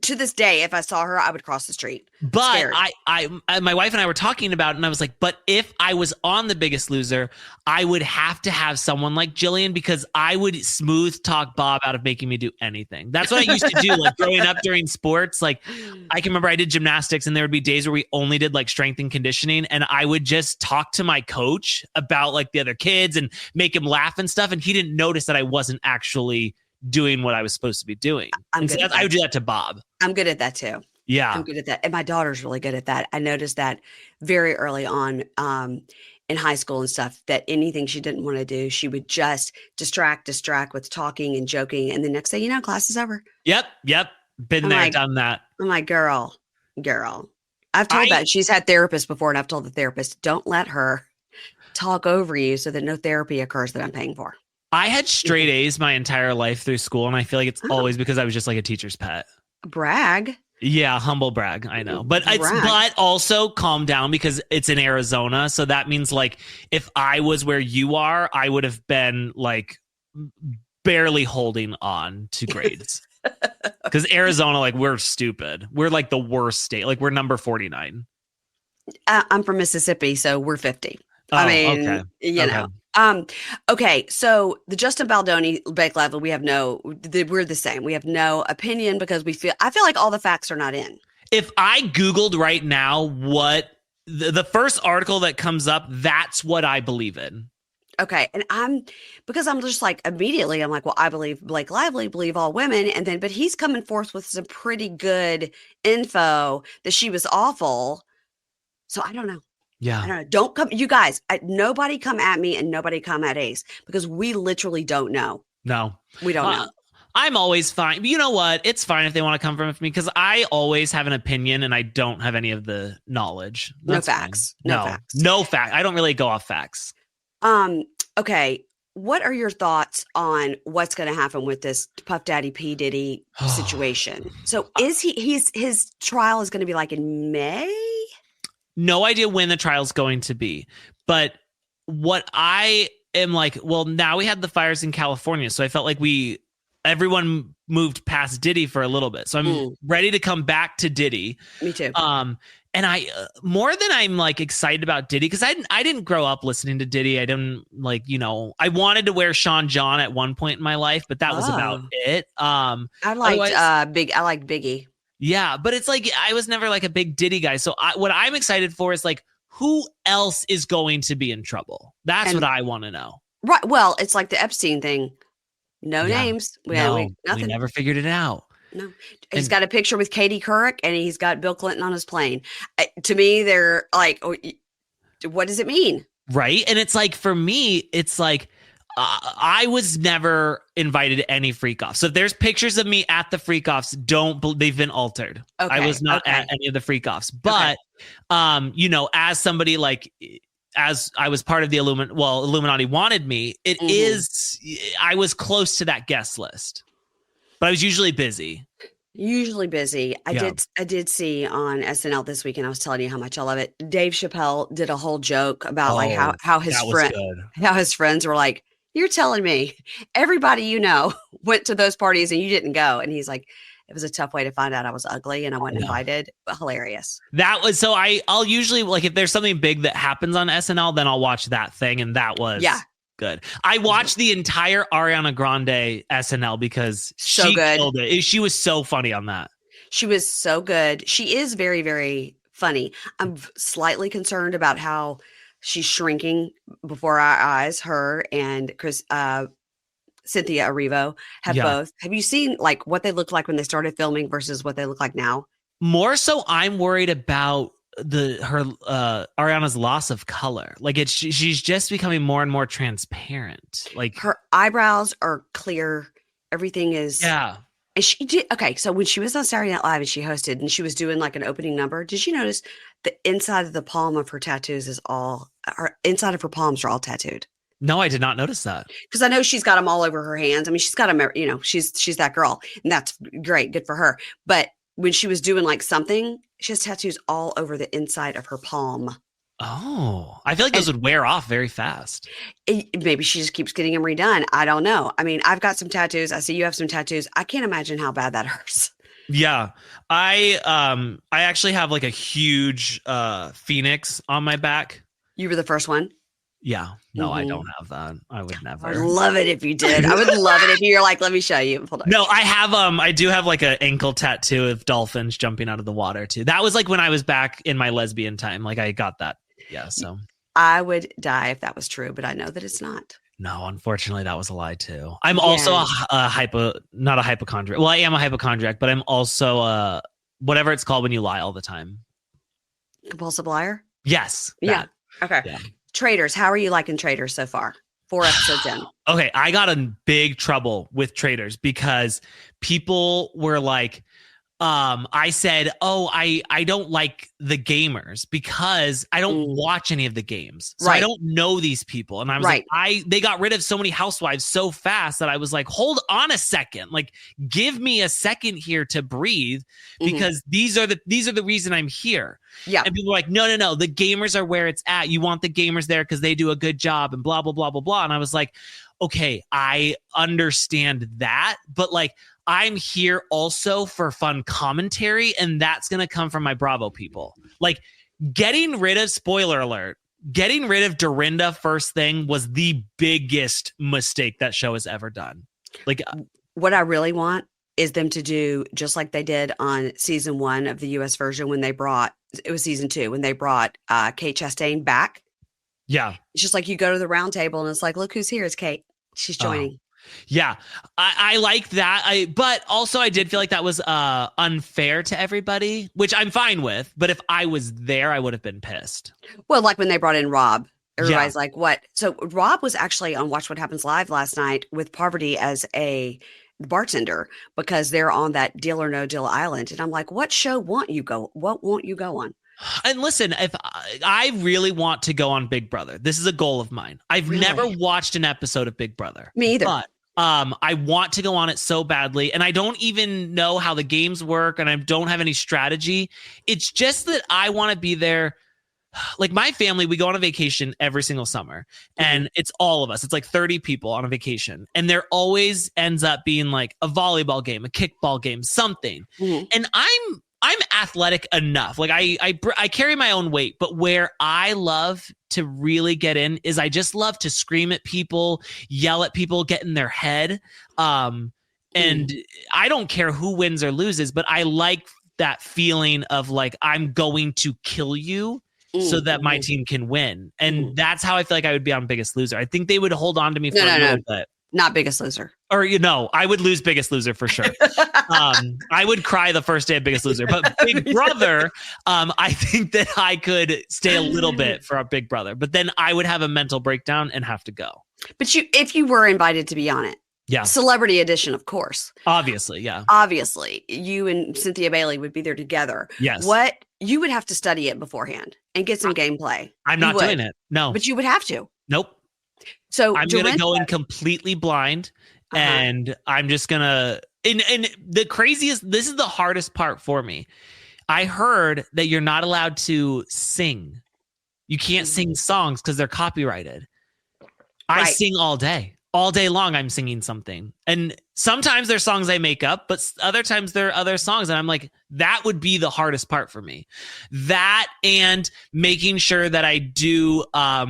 To this day, if I saw her, I would cross the street.
But my wife and I were talking about it, and I was like, but if I was on The Biggest Loser, I would have to have someone like Jillian, because I would smooth talk Bob out of making me do anything. That's what I used to do, like growing up during sports. Like, I can remember I did gymnastics, and there would be days where we only did like strength and conditioning, and I would just talk to my coach about like the other kids and make him laugh and stuff, and he didn't notice that I wasn't actually doing what I was supposed to be doing. I would do that to Bob.
I'm good at that too.
Yeah.
I'm good at that. And my daughter's really good at that. I noticed that very early on. in high school and stuff, that anything she didn't want to do, she would just distract with talking and joking. And the next thing you know, class is over.
Yep. Been
I'm
there,
like,
done that.
I'm like, girl. I've told that. She's had therapists before, and I've told the therapist, don't let her talk over you so that no therapy occurs that I'm paying for.
I had straight A's my entire life through school, and I feel like it's
Oh.
always because I was just like a teacher's pet.
Brag.
Yeah, humble brag. I know. But
Brag.
but also calm down because it's in Arizona. So that means like if I was where you are, I would have been like barely holding on to grades. Because Arizona, like, we're stupid. We're like the worst state. Like, we're number 49.
I'm from Mississippi, so we're 50.
Oh,
I mean,
okay.
you
Okay.
know. Okay, so the Justin Baldoni Blake Lively, we're the same. We have no opinion because I feel like all the facts are not in.
If I Googled right now what the first article that comes up, that's what I believe in.
Okay, and I'm just like immediately I'm like, well, I believe Blake Lively, believe all women, but he's coming forth with some pretty good info that she was awful. So I don't know.
Yeah.
I don't know. Don't come, you guys. Nobody come at me and nobody come at Ace because we literally don't know.
No.
We don't know.
I'm always fine. You know what? It's fine if they want to come from me because I always have an opinion and I don't have any of the knowledge. That's
no facts.
fine.
No facts.
No fact. I don't really go off facts.
Okay. What are your thoughts on what's going to happen with this Puff Daddy P Diddy situation? So is his trial is going to be like in May?
No idea when the trial's going to be, but what I am like, well, now we had the fires in California, so I felt like everyone moved past Diddy for a little bit, so I'm ready to come back to Diddy.
Me too.
And I more than I'm like excited about Diddy because I didn't grow up listening to Diddy. I didn't like, I wanted to wear Sean John at one point in my life, but that was about it.
I liked Biggie.
Yeah, but it's like I was never like a big Diddy guy. So what I'm excited for is like who else is going to be in trouble? That's what I want to know.
Right. Well, it's like the Epstein thing. No names. We
never figured it out.
No. He's got a picture with Katie Couric and he's got Bill Clinton on his plane. To me, they're like, what does it mean? Right.
And it's like, for me, it's like, I was never invited to any freak offs. So if there's pictures of me at the freak offs, they've been altered. Okay, I was not at any of the freak offs, but, as somebody like, as I was part of the Illuminati wanted me, I was close to that guest list, but I was usually busy. I did see on SNL this week, and I was telling you how much I love it. Dave Chappelle did a whole joke about like how his friends were like, you're telling me everybody went to those parties and you didn't go. And he's like, it was a tough way to find out I was ugly and I wasn't invited. But hilarious. That was so I'll usually like if there's something big that happens on SNL, then I'll watch that thing. And that was good. I watched the entire Ariana Grande SNL because she killed it. She was so funny on that. She was so good. She is very, very funny. I'm slightly concerned about how she's shrinking before our eyes. Her and Cynthia Erivo have both. Have you seen like what they looked like when they started filming versus what they look like now? More so, I'm worried about Ariana's loss of color. Like she's just becoming more and more transparent. Like her eyebrows are clear. Everything is And she did so when she was on Saturday Night Live and she hosted and she was doing like an opening number, did you notice the inside of the palm of her tattoos inside of her palms are all tattooed? No, I did not notice that. Because I know she's got them all over her hands. I mean, she's got them, she's that girl, and that's great, good for her. But when she was doing like something, she has tattoos all over the inside of her palm. Oh, I feel like those would wear off very fast. Maybe she just keeps getting them redone. I don't know. I mean, I've got some tattoos. I see you have some tattoos. I can't imagine how bad that hurts. Yeah. I actually have like a huge phoenix on my back. You were the first one? Yeah. No, I don't have that. I would never. I'd love it if you did. I would love it if you're like, let me show you. Hold on. No, I do have like an ankle tattoo of dolphins jumping out of the water too. That was like when I was back in my lesbian time. Like I got that. Yeah. So I would die if that was true, but I know that it's not. No, unfortunately, that was a lie too. I'm also not a hypochondriac. Well, I am a hypochondriac, but I'm also whatever it's called when you lie all the time. Compulsive liar? Yes. Yeah. Okay. Yeah.
Traders, how are you liking Traders so far? 4 episodes in.
Okay, I got in big trouble with Traders because people were like, I said, oh, I don't like the gamers because I don't watch any of the games. So I don't know these people. And I was like, they got rid of so many housewives so fast that I was like, hold on a second. Like, give me a second here to breathe because these are the reason I'm here. Yeah. And people were like, no, the gamers are where it's at. You want the gamers there because they do a good job and blah, blah, blah, blah, blah. And I was like, okay, I understand that, but like, I'm here also for fun commentary, and that's going to come from my Bravo people. Like, getting rid of, spoiler alert, getting rid of Dorinda first thing was the biggest mistake that show has ever done. Like,
what I really want is them to do just like they did on season 1 of the US version when they brought, it was season 2, when they brought Kate Chastain back.
Yeah.
It's just like you go to the round table and it's like, look who's here. It's Kate. She's joining.
Yeah, I like that. But also I did feel like that was unfair to everybody, which I'm fine with. But if I was there, I would have been pissed.
Well, like when they brought in Rob, everybody's like, what? So Rob was actually on Watch What Happens Live last night with Parvati as a bartender because they're on that Deal or No Deal Island. And I'm like, what show won't you go on?
And listen, if I really want to go on Big Brother, this is a goal of mine. I've never watched an episode of Big Brother.
Me either.
But I want to go on it so badly. And I don't even know how the games work and I don't have any strategy. It's just that I want to be there. Like my family, we go on a vacation every single summer and it's all of us. It's like 30 people on a vacation. And there always ends up being like a volleyball game, a kickball game, something. And I'm athletic enough. Like I carry my own weight, but where I love to really get in is I just love to scream at people, yell at people, get in their head. And I don't care who wins or loses, but I like that feeling of like, I'm going to kill you so that my team can win. And that's how I feel like I would be on Biggest Loser. I think they would hold on to me for a little bit.
Not Biggest Loser.
Or, I would lose Biggest Loser for sure. I would cry the first day of Biggest Loser. But Big Brother, I think that I could stay a little bit for our Big Brother. But then I would have a mental breakdown and have to go.
But if you were invited to be on it.
Yeah.
Celebrity edition, of course.
Obviously, yeah.
Obviously, you and Cynthia Bailey would be there together.
Yes.
What? You would have to study it beforehand and get some gameplay.
I'm not doing it. No.
But you would have to.
Nope.
So
I'm going to go in completely blind and I'm just going to, and the craziest, this is the hardest part for me. I heard that you're not allowed to sing. You can't sing songs because they're copyrighted. I sing all day long. I'm singing something. And sometimes there's songs I make up, but other times there are other songs. And I'm like, that would be the hardest part for me. That and making sure that I do, I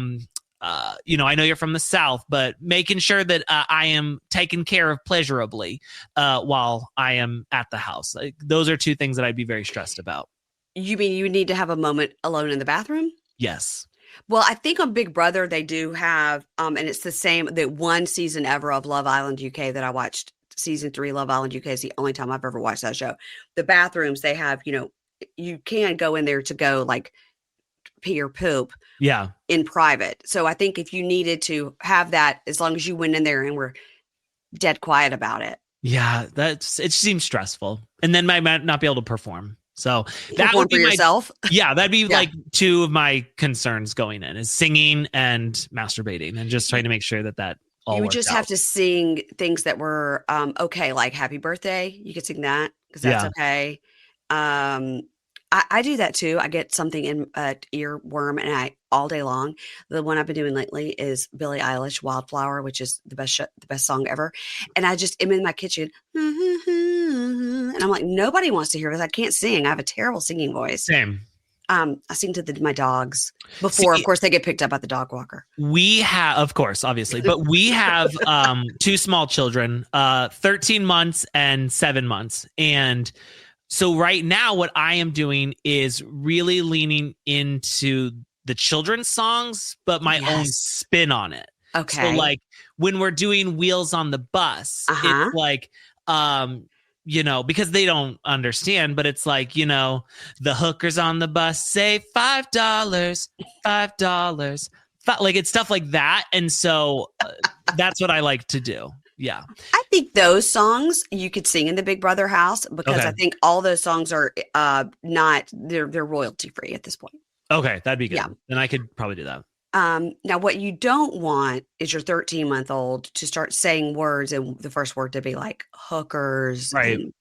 know you're from the South, but making sure that I am taken care of pleasurably while I am at the house. Like, those are two things that I'd be very stressed about. You
mean you need to have a moment alone in the bathroom?
Yes.
Well, I think on Big Brother, they do have, and it's the same, the one season ever of Love Island UK that I watched. Season 3, Love Island UK is the only time I've ever watched that show. The bathrooms, they have, you can go in there to go like pee or poop in private. So I think if you needed to have that, as long as you went in there and were dead quiet about it.
Yeah, it seems stressful. And then I might not be able to perform. So that would be
yourself.
That'd be like two of my concerns going in is singing and masturbating and just trying to make sure that all
you would just have to sing things that were okay, like Happy Birthday. You could sing that because that's okay. I do that too. I get something in earworm and all day long. The one I've been doing lately is Billie Eilish Wildflower, which is the best song ever. And I just am in my kitchen and I'm like, nobody wants to hear this. I can't sing. I have a terrible singing voice.
Same.
I sing to my dogs before, of course, they get picked up at the dog walker.
We have, of course, obviously, but we have 2 small children, 13 months and 7 months. And so right now what I am doing is really leaning into the children's songs, but my own spin on it.
Okay.
So like when we're doing Wheels on the Bus, it's like, because they don't understand, but it's like, the hookers on the bus say $5, $5, like it's stuff like that. And so that's what I like to do. Yeah.
I think those songs you could sing in the Big Brother house because
Okay.
I think all those songs are not they're royalty free at this point.
Okay, that'd be good.
Yeah.
Then I could probably do that.
Now, what you don't want is your 13-month-old to start saying words and the first word to be like hookers.
Right.
And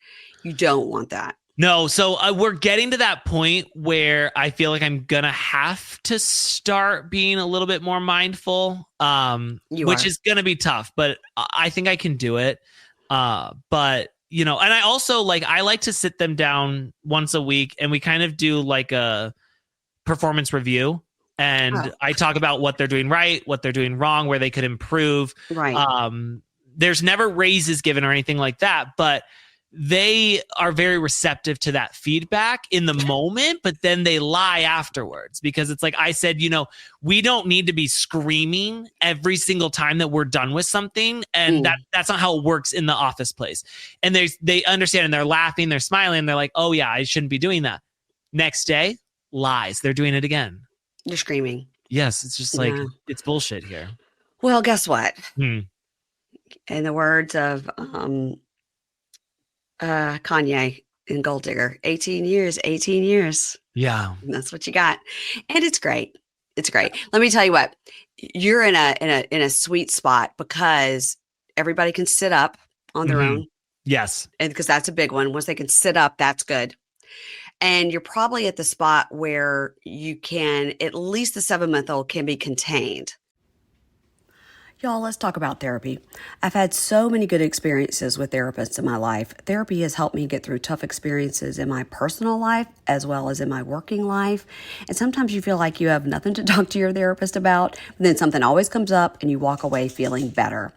you don't want that.
No, so we're getting to that point where I feel like I'm gonna have to start being a little bit more mindful, which is gonna be tough, but I think I can do it. But you know, and I also I like to sit them down once a week, and we kind of do like a performance review, and I talk about what they're doing right, what they're doing wrong, where they could improve.
Right.
There's never raises given or anything like that, but they are very receptive to that feedback in the moment, but then they lie afterwards because it's like I said, you know, we don't need to be screaming every single time that we're done with something. And that's not how it works in the office place. And they understand and they're laughing, they're smiling. And they're like, oh yeah, I shouldn't be doing that. Next day, lies. They're doing it again.
You're screaming.
Yes. It's just it's bullshit here.
Well, guess what?
In
the words of, Kanye in Gold Digger, 18 years, 18 years.
Yeah.
And that's what you got. And it's great. It's great. Let me tell you what, you're in a sweet spot because everybody can sit up on their own.
Yes.
And because that's a big one. Once they can sit up, that's good. And you're probably at the spot where you can, at least the 7-month-old can be contained. Y'all, let's talk about therapy. I've had so many good experiences with therapists in my life. Therapy has helped me get through tough experiences in my personal life as well as in my working life. And sometimes you feel like you have nothing to talk to your therapist about, but then something always comes up and you walk away feeling better.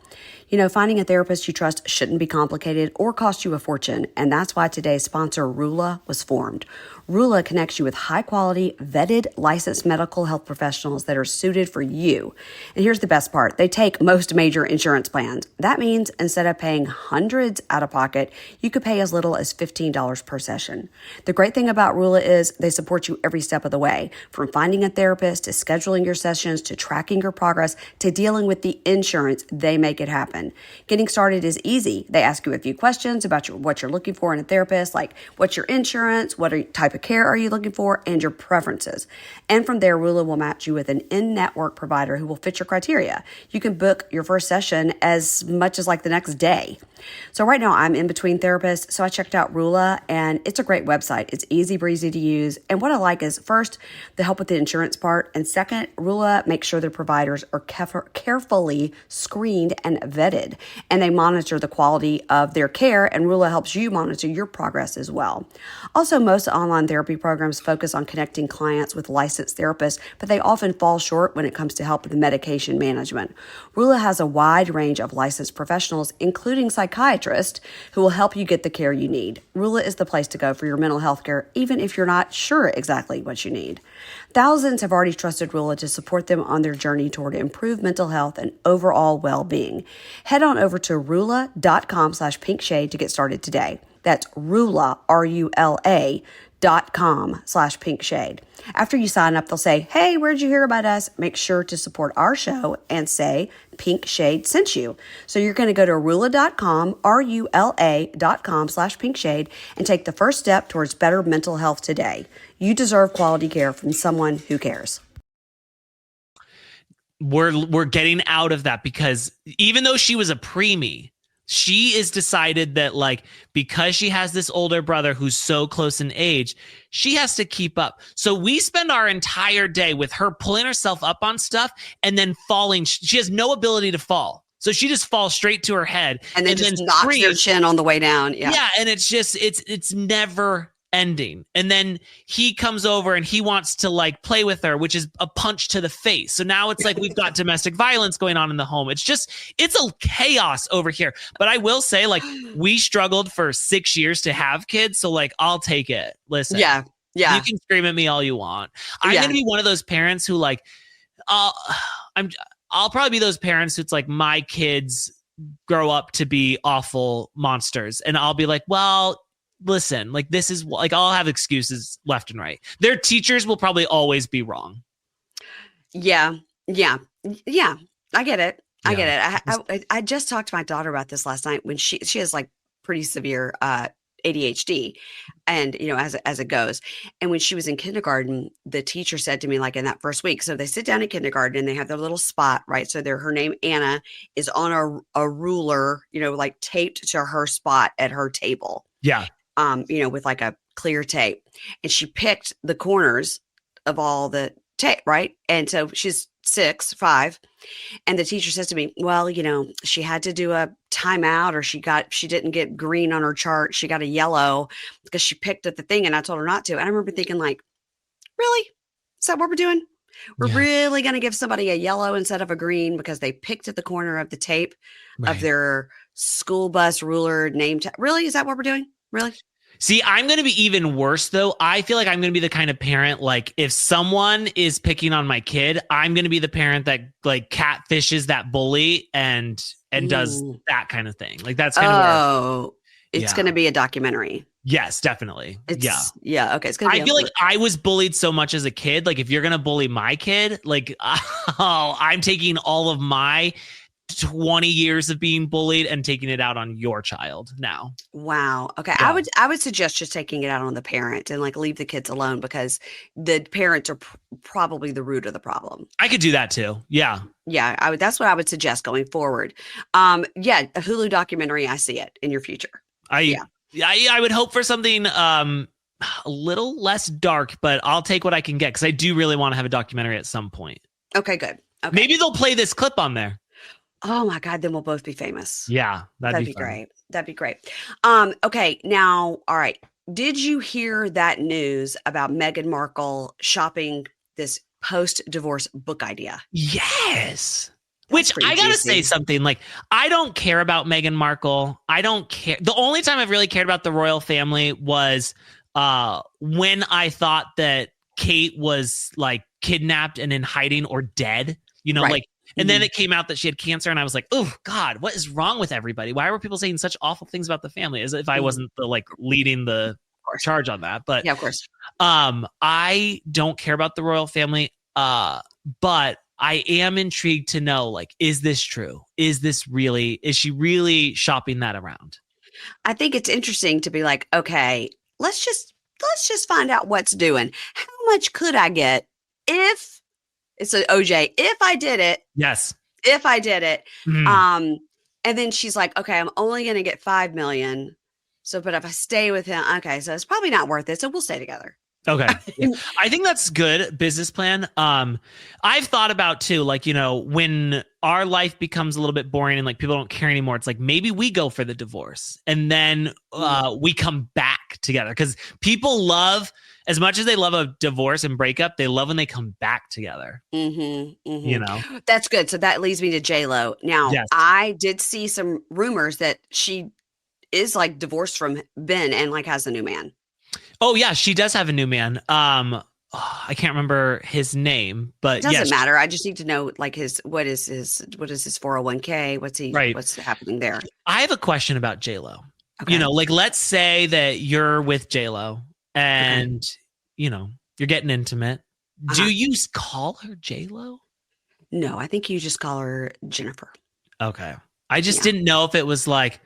You know, finding a therapist you trust shouldn't be complicated or cost you a fortune, and that's why today's sponsor, Rula, was formed. Rula connects you with high-quality, vetted, licensed medical health professionals that are suited for you. And here's the best part. They take most major insurance plans. That means instead of paying hundreds out of pocket, you could pay as little as $15 per session. The great thing about Rula is they support you every step of the way, from finding a therapist to scheduling your sessions to tracking your progress to dealing with the insurance. They make it happen. Getting started is easy. They ask you a few questions about what you're looking for in a therapist, like what's your insurance, what type of care are you looking for, and your preferences. And from there, Rula will match you with an in-network provider who will fit your criteria. You can book your first session as much as like the next day. So right now I'm in between therapists, so I checked out Rula, and it's a great website. It's easy breezy to use. And what I like is first, the help with the insurance part, and second, Rula makes sure their providers are carefully screened and vetted, and they monitor the quality of their care, and Rula helps you monitor your progress as well. Also, most online therapy programs focus on connecting clients with licensed therapists, but they often fall short when it comes to help with medication management. Rula has a wide range of licensed professionals, including psychiatrists, who will help you get the care you need. Rula is the place to go for your mental health care, even if you're not sure exactly what you need. Thousands have already trusted Rula to support them on their journey toward improved mental health and overall well-being. Head on over to rula.com/pinkshade to get started today. That's Rula, RULA.com/pinkshade. After you sign up, they'll say, hey, where'd you hear about us? Make sure to support our show and say Pink Shade sent you. So you're going to go to Rula.com, RULA.com/pinkshade, and take the first step towards better mental health today. You deserve quality care from someone who cares.
We're getting out of that because even though she was a preemie, she is decided that because she has this older brother who's so close in age, she has to keep up. So we spend our entire day with her pulling herself up on stuff and then falling. She has no ability to fall. So she just falls straight to her head
and then knocks
screams.
Your chin on the way down.
Yeah. And it's just, it's never ending. And then he comes over and he wants to play with her, which is a punch to the face. So now it's we've got domestic violence going on in the home. It's a chaos over here. But I will say we struggled for 6 years to have kids. So I'll take it. Listen.
Yeah.
You can scream at me all you want. I'm going to be one of those parents who I'll probably be those parents who's my kids grow up to be awful monsters. And I'll be like, well, listen, this is I'll have excuses left and right. Their teachers will probably always be wrong.
Yeah. Yeah. Yeah. I get it. I
Yeah.
get it. I just talked to my daughter about this last night when she has like pretty severe ADHD, and as it goes. And when she was in kindergarten, the teacher said to me, like in that first week, so they sit down in kindergarten and they have their little spot, right? So her name Anna is on a ruler, like taped to her spot at her table,
Yeah.
with like a clear tape. And she picked the corners of all the tape, right? And so she's 6, 5. And the teacher says to me, well, she had to do a timeout, or she didn't get green on her chart. She got a yellow because she picked at the thing and I told her not to. And I remember thinking, like, really? Is that what we're doing? We're
Yeah.
really going to give somebody a yellow instead of a green because they picked at the corner of the tape of
Right.
their school bus ruler name tag. Really? Is that what we're doing? Really?
See, I'm going to be even worse, though. I feel like I'm going to be the kind of parent, like, if someone is picking on my kid, I'm going to be the parent that, like, catfishes that bully and does
Ooh.
that kind of thing. Like, that's kind of where.
Oh, it's
Yeah.
going to be a documentary.
Yes, definitely.
Yeah. Okay. It's going to be.
I feel like I was bullied so much as a kid. Like, if you're going to bully my kid, like, I'm taking all of my 20 years of being bullied and taking it out on your child now.
Wow. Okay.
Yeah.
I would suggest just taking it out on the parent and like leave the kids alone, because the parents are probably the root of the problem.
I could do that too. Yeah.
Yeah. That's what I would suggest going forward. Yeah. A Hulu documentary. I see it in your future.
I would hope for something a little less dark, but I'll take what I can get because I do really want to have a documentary at some point.
Okay, good. Okay.
Maybe they'll play this clip on there.
Oh my God, then we'll both be famous.
Yeah, that'd be
great. That'd be great. Okay, now, all right. Did you hear that news about Meghan Markle shopping this post-divorce book idea?
Yes. Which I gotta
juicy.
say something, like, I don't care about Meghan Markle. I don't care. The only time I've really cared about the royal family was when I thought that Kate was like kidnapped and in hiding or dead,
Right.
like, and then it came out that she had cancer, and I was like, oh God, what is wrong with everybody? Why were people saying such awful things about the family? As if I wasn't the like leading the charge on that. But
Yeah, of course.
I don't care about the royal family. But I am intrigued to know, like, is this true? Is she really shopping that around?
I think it's interesting to be like, okay, let's just find out what's doing. How much could I get if it's an OJ? If I did it,
Yes.
If I did it,
Mm.
And then she's like, okay, I'm only going to get 5 million. So, but if I stay with him, okay, so it's probably not worth it. So we'll stay together.
Okay. Yeah. I think that's good business plan. I've thought about too, like, when our life becomes a little bit boring and like people don't care anymore, it's like maybe we go for the divorce and then we come back together, because people love, as much as they love a divorce and breakup, they love when they come back together.
That's good. So that leads me to J-Lo. Now,
Yes.
I did see some rumors that she is like divorced from Ben and like has a new man.
Oh yeah, she does have a new man. I can't remember his name, but
it doesn't matter. I just need to know like what is his 401k? What's happening there?
I have a question about J-Lo.
Okay.
Like, let's say that you're with J-Lo and you're getting intimate.
Uh-huh.
Do you call her J-Lo?
No, I think you just call her Jennifer.
Okay. I just didn't know if it was like,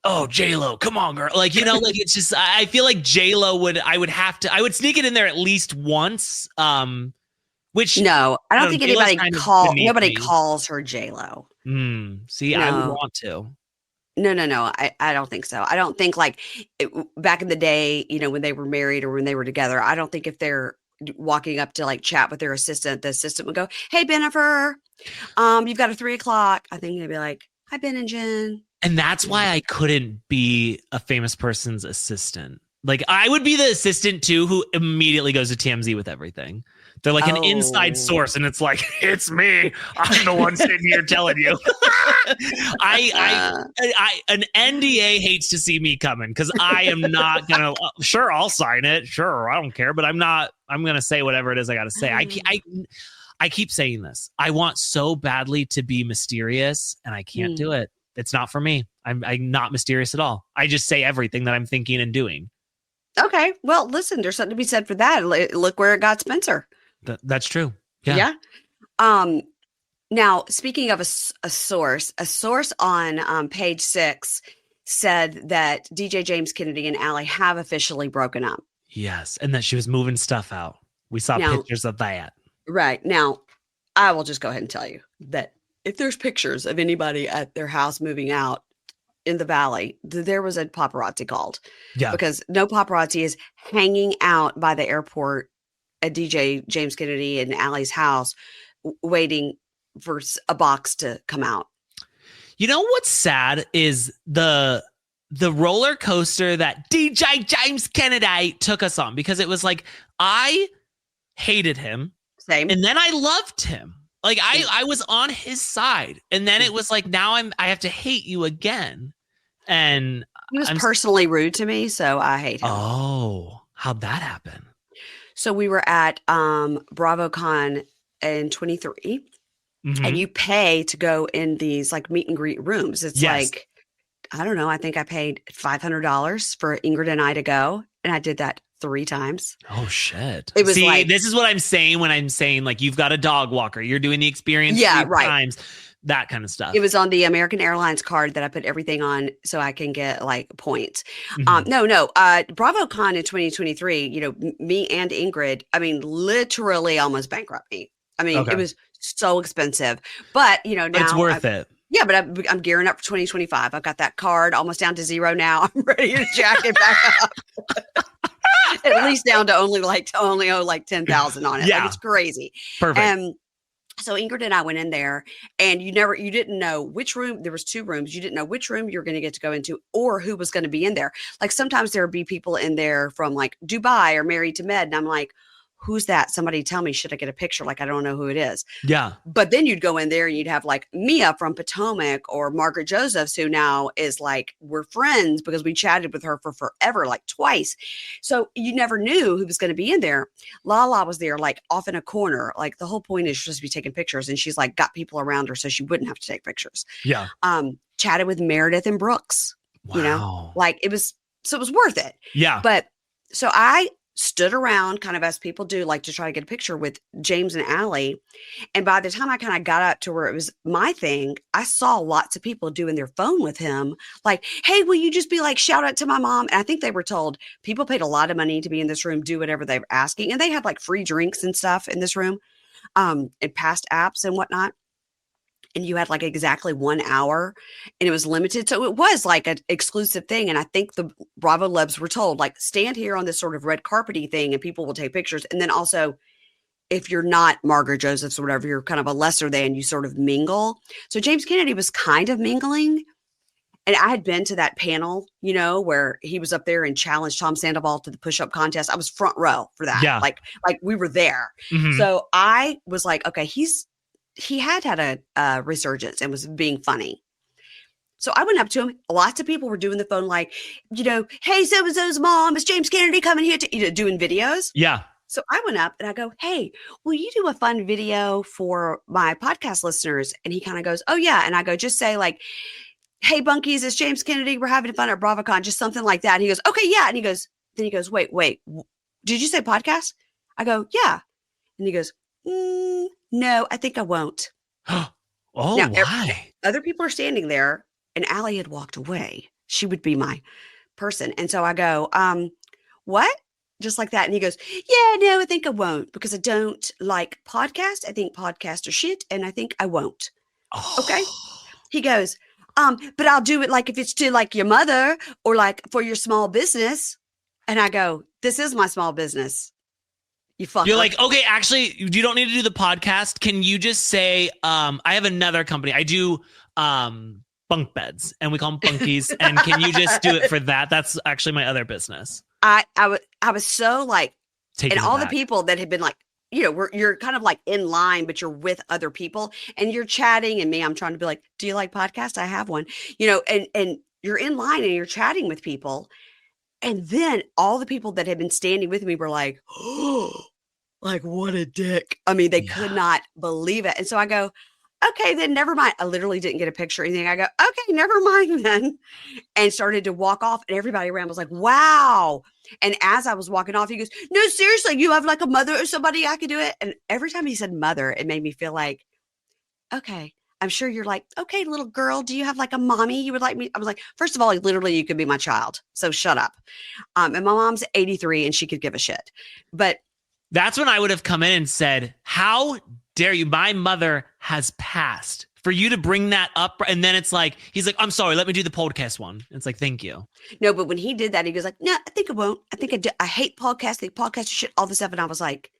oh, J-Lo, come on, girl. Like, like, it's just, I feel like J-Lo I would sneak it in there at least once. Which
no, I don't think nobody
me.
calls her J-Lo.
See, no. I would want to.
No. I don't think so. I don't think like back in the day, when they were married or when they were together, I don't think if they're walking up to like chat with their assistant, the assistant would go, hey, Bennifer, you've got a 3:00. I think they'd be like, hi, Ben and Jen.
And that's why I couldn't be a famous person's assistant. Like, I would be the assistant too, who immediately goes to TMZ with everything. They're like an inside source, and it's like, it's me. I'm the one sitting here telling you. An NDA hates to see me coming because I am not gonna. Sure, I'll sign it. Sure, I don't care, but I'm not. I'm gonna say whatever it is I got to say. I keep saying this. I want so badly to be mysterious, and I can't do it. It's not for me. I'm not mysterious at all. I just say everything that I'm thinking and doing.
Okay. Well, listen, there's something to be said for that. Look where it got Spencer.
That's true.
Yeah. Um, Now, speaking of a source on page 6 said that DJ James Kennedy and Allie have officially broken up.
Yes, and that she was moving stuff out. We saw
Now,
pictures of that.
right now, I will just go ahead and tell you that if there's pictures of anybody at their house moving out in the valley, there was a paparazzi called
Yeah.
because no paparazzi is hanging out by the airport at DJ James Kennedy and Allie's house waiting for a box to come out.
You know what's sad is the roller coaster that DJ James Kennedy took us on, because it was like I hated him.
Same.
And then I loved him. Like I was on his side. And then it was like, now I have to hate you again. And
he was personally rude to me, so I hate him.
Oh, how'd that happen?
So we were at BravoCon in 23.
Mm-hmm.
And you pay to go in these like meet and greet rooms. It's like, I don't know. I think I paid $500 for Ingrid and I to go. And I did that 3 times.
Oh, shit.
It was like,
this is what I'm saying when I'm saying like, you've got a dog walker. You're doing the experience 3 times. That kind of stuff.
It was on the American Airlines card that I put everything on so I can get like points.
Mm-hmm.
BravoCon in 2023, you know, me and Ingrid, I mean, literally almost bankrupt me. I mean, It was so expensive, but you know, now
it's worth it.
Yeah, but I'm gearing up for 2025. I've got that card almost down to 0 now. I'm ready to jack it back up. At least down to only owe like 10,000 on it.
Yeah.
Like, it's crazy.
Perfect.
So Ingrid and I went in there, and you didn't know which room. There was 2 rooms. You didn't know which room you were going to get to go into or who was going to be in there. Like sometimes there would be people in there from like Dubai or Married to Med. And I'm like, who's that? Somebody tell me, should I get a picture? Like, I don't know who it is.
Yeah.
But then you'd go in there and you'd have like Mia from Potomac or Margaret Josephs, who now is like, we're friends because we chatted with her for forever, like twice. So you never knew who was going to be in there. Lala was there like off in a corner. Like the whole point is just to be taking pictures. And she's like got people around her so she wouldn't have to take pictures.
Yeah.
Chatted with Meredith and Brooks,
wow.
You know, like it was worth it.
Yeah.
But so I stood around kind of as people do, like to try to get a picture with James and Allie. And by the time I kind of got up to where it was my thing, I saw lots of people doing their phone with him. Like, hey, will you just be like, shout out to my mom? And I think they were told people paid a lot of money to be in this room, do whatever they were asking. And they had like free drinks and stuff in this room, and past apps and whatnot. And you had like exactly 1 hour and it was limited. So it was like an exclusive thing. And I think the Bravo Lebs were told, like, stand here on this sort of red carpety thing and people will take pictures. And then also, if you're not Margaret Josephs or whatever, you're kind of a lesser than, you sort of mingle. So James Kennedy was kind of mingling. And I had been to that panel, you know, where he was up there and challenged Tom Sandoval to the push-up contest. I was front row for that.
Yeah.
Like we were there.
Mm-hmm.
So I was like, okay, he had a resurgence and was being funny. So I went up to him. Lots of people were doing the phone like, you know, hey, so-and-so's mom, is James Kennedy coming here to, you know, doing videos.
Yeah.
So I went up and I go, hey, will you do a fun video for my podcast listeners? And he kind of goes, oh, yeah. And I go, just say like, hey, Bunkies, it's James Kennedy. We're having fun at BravoCon, just something like that. And he goes, okay, yeah. And he goes, wait, did you say podcast? I go, yeah. And he goes, no, I think I won't.
Oh,
now,
why?
Other people are standing there and Allie had walked away. She would be my person. And so I go, what? Just like that. And he goes, yeah, no, I think I won't because I don't like podcasts. I think podcasts are shit and I think I won't.
Oh.
Okay. He goes, but I'll do it like if it's to like your mother or like for your small business. And I go, this is my small business. You're
like, okay, actually, you don't need to do the podcast. Can you just say, I have another company. I do bunk beds and we call them bunkies. And can you just do it for that? That's actually my other business.
I was so like,
taking
and all the people that had been like, you know, you're kind of like in line, but you're with other people and you're chatting. And me, I'm trying to be like, do you like podcasts? I have one, you know, and you're in line and you're chatting with people. And then all the people that had been standing with me were like, oh, like what a dick. I mean, they could not believe it. And so I go, okay, then never mind. I literally didn't get a picture or anything. I go, okay, never mind then. And started to walk off. And everybody around was like, wow. And as I was walking off, he goes, no, seriously, you have like a mother or somebody I could do it. And every time he said mother, it made me feel like, okay, I'm sure you're like, okay, little girl, do you have like a mommy you would like me? I was like, first of all, literally, you could be my child. So shut up. And my mom's 83 and she could give a shit. But
that's when I would have come in and said, how dare you? My mother has passed. For you to bring that up. And then it's like, he's like, I'm sorry, let me do the podcast one. It's like, thank you.
no, but when he did that, he goes like, no, I think I won't. I think I do. I hate podcasts. I think podcasts are shit, all this stuff. And I was like,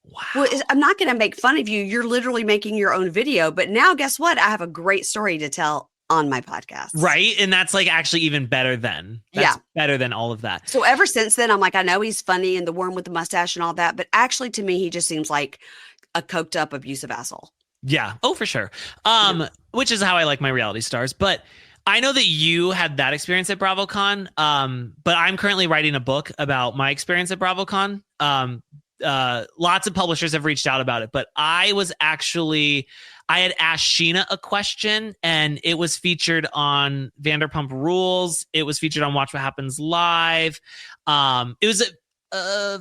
Wow.
well, I'm not going to make fun of you. You're literally making your own video. But now guess what? I have a great story to tell on my podcast.
Right. And that's like actually even better than. That's better than all of that.
So ever since then, I'm like, I know he's funny and the worm with the mustache and all that. But actually, to me, he just seems like a coked up, abusive asshole.
Yeah. Oh, for sure. Which is how I like my reality stars. But I know that you had that experience at BravoCon. But I'm currently writing a book about my experience at BravoCon. Lots of publishers have reached out about it, but I had asked Sheena a question and it was featured on Vanderpump Rules. It was featured on Watch What Happens Live. It was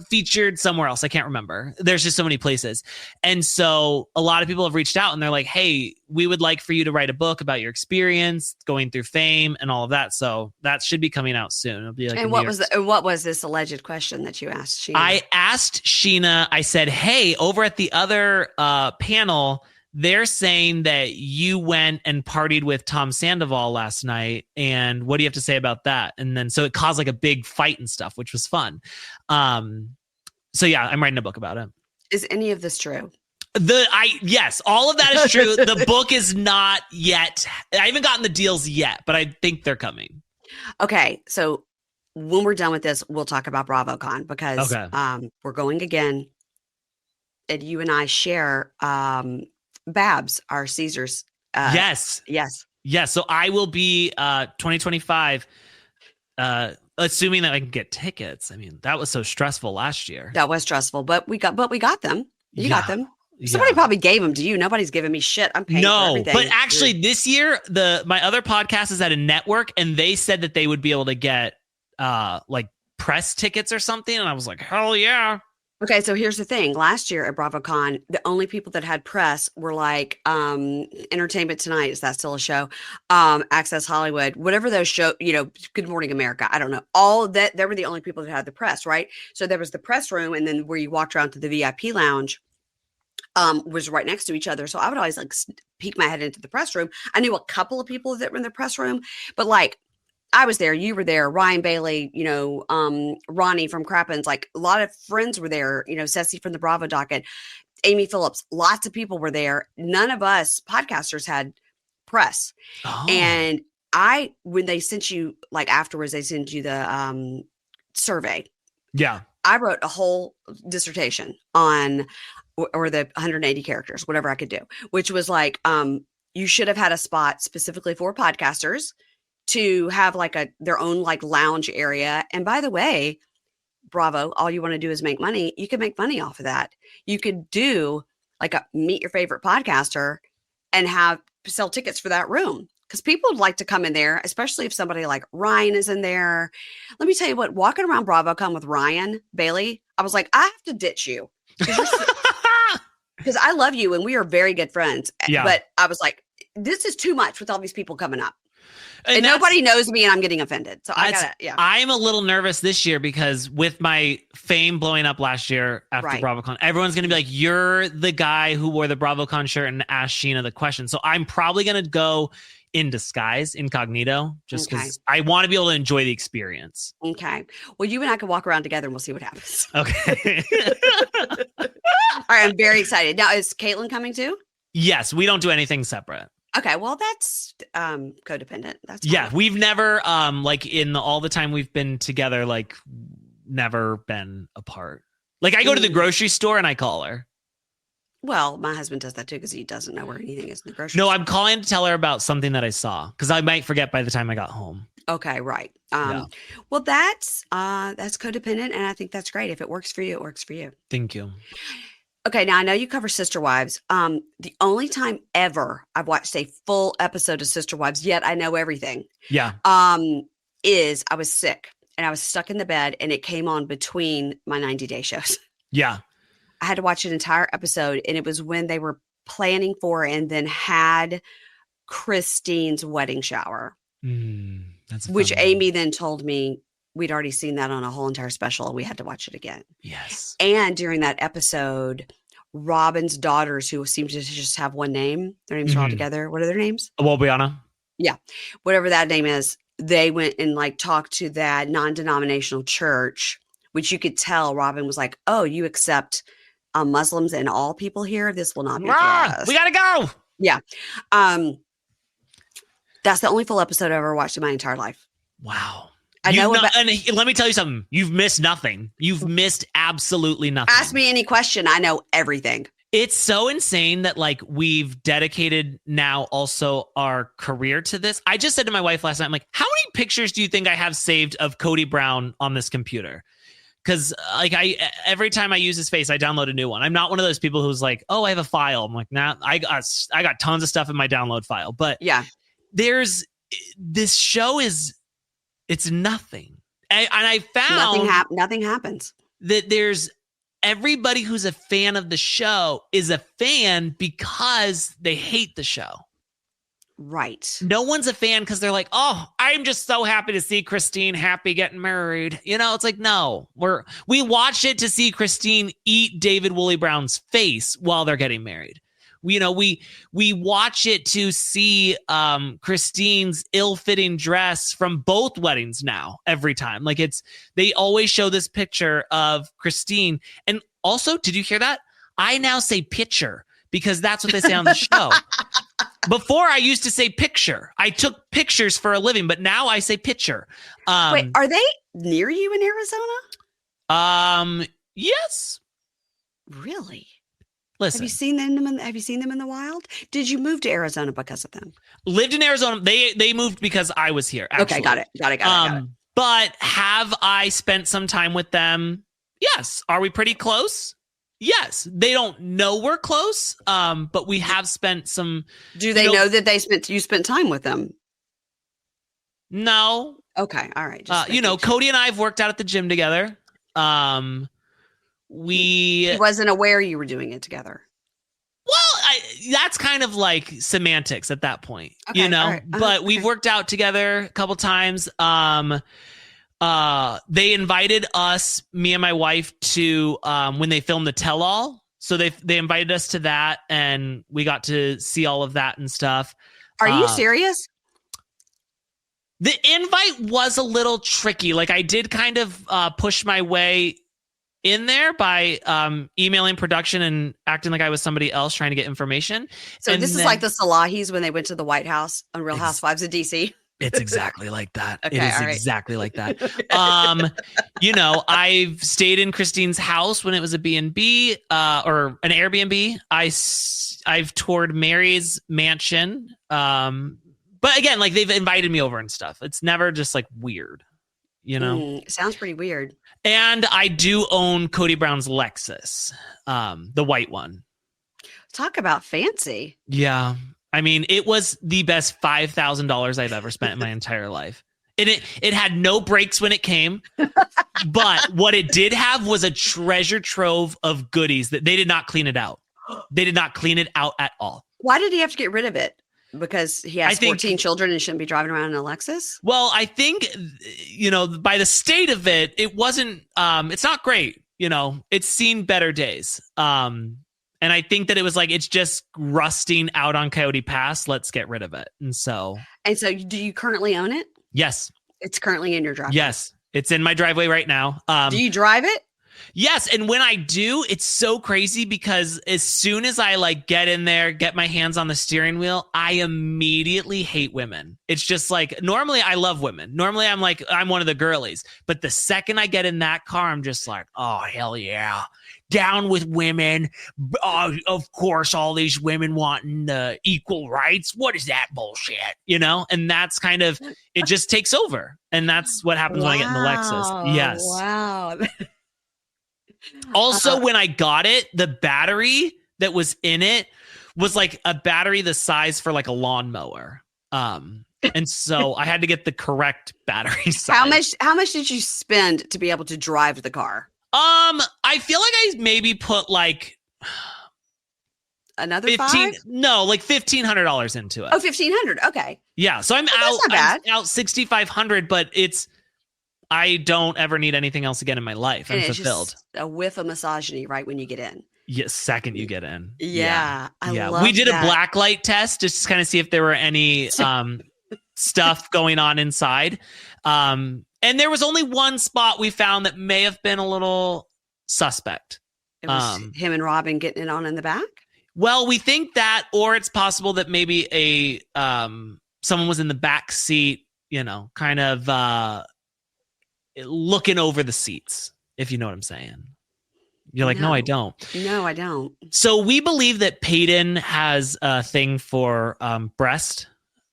featured somewhere else. I can't remember. There's just so many places. And so a lot of people have reached out and they're like, hey, we would like for you to write a book about your experience going through fame and all of that. So that should be coming out soon. It'll be like,
and what was this alleged question that you asked Sheena?
I asked Sheena, I said, hey, over at the other panel, they're saying that you went and partied with Tom Sandoval last night. And what do you have to say about that? And then so it caused like a big fight and stuff, which was fun. So yeah, I'm writing a book about it.
Is any of this true?
Yes, all of that is true. The book is not yet. I haven't gotten the deals yet, but I think they're coming.
Okay. So when we're done with this, we'll talk about BravoCon because we're going again. And you and I share Babs, our Caesars.
Yes. So I will be 2025. Assuming that I can get tickets. I mean, that was so stressful last year.
That was stressful, but we got them. You got them. Somebody probably gave them to you. Nobody's giving me shit. I'm paying for everything.
But actually this year, my other podcast is at a network and they said that they would be able to get like press tickets or something. And I was like, hell yeah.
Okay, so here's the thing. Last year at BravoCon, the only people that had press were like Entertainment Tonight. Is that still a show? Access Hollywood, whatever those show, Good Morning America. I don't know. All of that, they were the only people that had the press, right? So there was the press room, and then where you walked around to the VIP lounge was right next to each other. So I would always like peek my head into the press room. I knew a couple of people that were in the press room, but like I was there, you were there, Ryan Bailey, Ronnie from Crappens, like a lot of friends were there, Ceci from the Bravo docket, Amy Phillips, lots of people were there. None of us podcasters had press. Oh. And when they sent you, like afterwards, they sent you the survey.
Yeah.
I wrote a whole dissertation on, or the 180 characters, whatever I could do, which was like, you should have had a spot specifically for podcasters to have like their own like lounge area. And by the way, Bravo, all you want to do is make money. You can make money off of that. You could do like a meet your favorite podcaster and sell tickets for that room. Because people would like to come in there, especially if somebody like Ryan is in there. Let me tell you what, walking around BravoCon with Ryan Bailey, I was like, I have to ditch you. Because I love you and we are very good friends. Yeah. But I was like, this is too much with all these people coming up. And nobody knows me and I'm getting offended. So
I'm a little nervous this year because with my fame blowing up last year after BravoCon, everyone's going to be like, you're the guy who wore the BravoCon shirt and asked Sheena the question. So I'm probably going to go in disguise, incognito, just because I want to be able to enjoy the experience.
Okay. Well, you and I can walk around together and we'll see what happens.
Okay.
All right. I'm very excited. Now, is Caitlin coming too?
Yes. We don't do anything separate.
Okay, well that's codependent. That's fine.
Yeah, we've never like in all the time we've been together, like never been apart. Like I go to the grocery store and I call her.
Well, my husband does that too because he doesn't know where anything is in the grocery store.
No, I'm calling to tell her about something that I saw because I might forget by the time I got home.
Okay, right. Well, that's codependent, and I think that's great. If it works for you, it works for you.
Thank you.
Okay, now I know you cover Sister Wives. The only time ever I've watched a full episode of Sister Wives, yet I know everything,
Yeah.
is I was sick and I was stuck in the bed and it came on between my 90-day shows.
Yeah.
I had to watch an entire episode, and it was when they were planning for and then had Christine's wedding shower,
That's a
which
fun one.
Amy then told me we'd already seen that on a whole entire special and we had to watch it again.
Yes.
And during that episode, Robin's daughters, who seem to just have one name, their names are all
Mhm.
together. What are their names?
Awobiana.
Whatever that name is, they went and like talked to that non-denominational church, which you could tell Robin was like, oh, you accept Muslims and all people here. This will not be for us.
We gotta go.
That's the only full episode I ever watched in my entire life.
Wow.
I know about.
And let me tell you something. You've missed nothing. You've missed absolutely nothing.
Ask me any question. I know everything.
It's so insane that like we've dedicated now also our career to this. I just said to my wife last night, I'm like, how many pictures do you think I have saved of Cody Brown on this computer? Because like every time I use his face, I download a new one. I'm not one of those people who's like, oh, I have a file. I'm like, nah, I got tons of stuff in my download file. But
Yeah.
this show it's nothing. And I found
nothing happens.
that there's everybody who's a fan of the show is a fan because they hate the show.
Right.
No one's a fan because they're like, oh, I'm just so happy to see Christine happy getting married. You know, it's like, no, we watch it to see Christine eat David Woolley Brown's face while they're getting married. We watch it to see Christine's ill-fitting dress from both weddings now every time. Like they always show this picture of Christine. And also, did you hear that? I now say picture because that's what they say on the show. Before I used to say picture. I took pictures for a living, but now I say picture.
Wait, are they near you in Arizona?
Yes.
Really?
Listen.
Have you seen them in the wild? Did you move to Arizona because of them?
Lived in Arizona. They moved because I was here. Actually.
Okay, got it.
But have I spent some time with them? Yes. Are we pretty close? Yes. They don't know we're close. But we have spent some.
Do they know that you spent time with them?
No.
Okay. All right.
Cody and I have worked out at the gym together. He
wasn't aware you were doing it together.
Well, that's kind of like semantics at that point,
okay, right.
But we've worked out together a couple times. They invited us, me and my wife, to when they filmed the Tell All. So they invited us to that, and we got to see all of that and stuff.
Are you serious?
The invite was a little tricky. Like I did kind of push my way in there by emailing production and acting like I was somebody else trying to get information.
So this is like the Salahis when they went to the White House on Real Housewives of DC.
It's exactly like that.
Okay,
it is exactly like that. I've stayed in Christine's house when it was a B&B or an Airbnb. I've toured Mary's mansion. But again, like they've invited me over and stuff. It's never just like weird,
Sounds pretty weird.
And I do own Cody Brown's Lexus, the white one.
Talk about fancy.
Yeah. I mean, it was the best $5,000 I've ever spent in my entire life. It had no brakes when it came, but what it did have was a treasure trove of goodies that they did not clean it out. They did not clean it out at all.
Why did he have to get rid of it? Because he has 14 children and shouldn't be driving around in a Lexus?
Well, I think, by the state of it, it wasn't, it's not great. It's seen better days. And I think that it was like, it's just rusting out on Coyote Pass. Let's get rid of it. And so
do you currently own it?
Yes.
It's currently in your driveway.
Yes. It's in my driveway right now.
Do you drive it?
Yes. And when I do, it's so crazy because as soon as I get in there, get my hands on the steering wheel, I immediately hate women. It's just like, normally I love women. Normally I'm one of the girlies, but the second I get in that car, I'm just like, oh, hell yeah. Down with women. Of course, all these women wanting equal rights. What is that bullshit? And that's kind of, it just takes over. And that's what happens when I get in the Lexus. Yes.
Wow.
Also, when I got it, the battery that was in it was like a battery the size for like a lawnmower. And so I had to get the correct battery size.
How much did you spend to be able to drive the car?
I feel like I maybe put like
Another
15
five?
no, like $1,500 into it.
Oh, 1,500. Okay.
Yeah, so I'm
That's not bad.
I'm out 6,500, but I don't ever need anything else again in my life. I'm
And it's
fulfilled.
just a whiff of misogyny right when you get in.
Yes, second you get in.
Yeah. I love
We did
that.
a black light test just to kind of see if there were any stuff going on inside. And there was only one spot we found that may have been a little suspect.
It was him and Robin getting it on in the back.
Well, we think that, or it's possible that maybe someone was in the back seat, kind of looking over the seats, if you know what I'm saying. You're like, no, I don't.
No, I don't.
So we believe that Peyton has a thing for breast.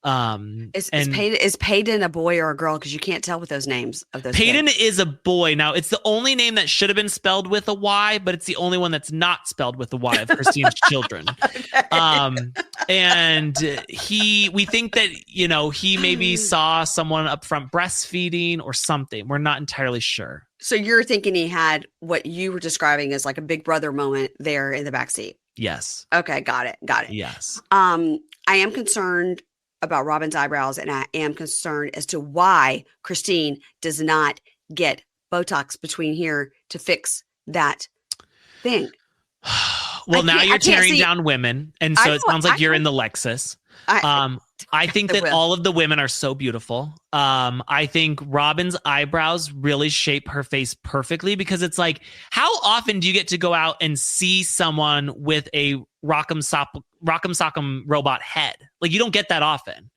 Is Peyton a boy or a girl? Because you can't tell with those names of those.
Peyton
kids.
is a boy. Now, it's the only name that should have been spelled with a Y, but it's the only one that's not spelled with a Y of Christine's children.
Okay.
And we think that, he maybe saw someone up front breastfeeding or something. We're not entirely sure.
So you're thinking he had what you were describing as like a big brother moment there in the backseat.
Yes.
Okay. Got it.
Yes.
I am concerned about Robin's eyebrows, and I am concerned as to why Christine does not get Botox between here to fix that thing.
Well, now you're tearing down women, and so it sounds like you're in the Lexus. I think that all of the women are so beautiful. I think Robin's eyebrows really shape her face perfectly, because it's like, how often do you get to go out and see someone with a Rock'em Sock'em robot head? Like, you don't get that often.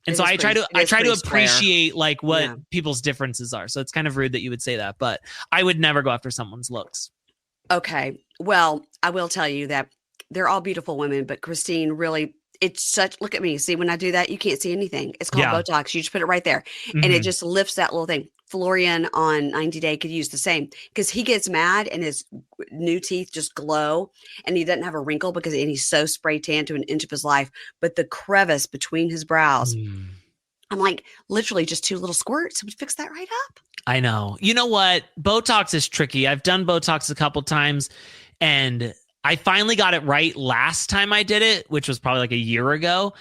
And so I try to appreciate like what people's differences are. So it's kind of rude that you would say that, but I would never go after someone's looks.
Okay. Well, I will tell you that they're all beautiful women, but Christine really, look at me. See, when I do that, you can't see anything. It's called Botox. You just put it right there and it just lifts that little thing. Florian on 90 Day could use the same, because he gets mad and his new teeth just glow and he doesn't have a wrinkle and he's so spray tan to an inch of his life. But the crevice between his brows, I'm like, literally just 2 little squirts would fix that right up.
I know. You know what? Botox is tricky. I've done Botox a couple times, and I finally got it right last time I did it, which was probably like a year ago.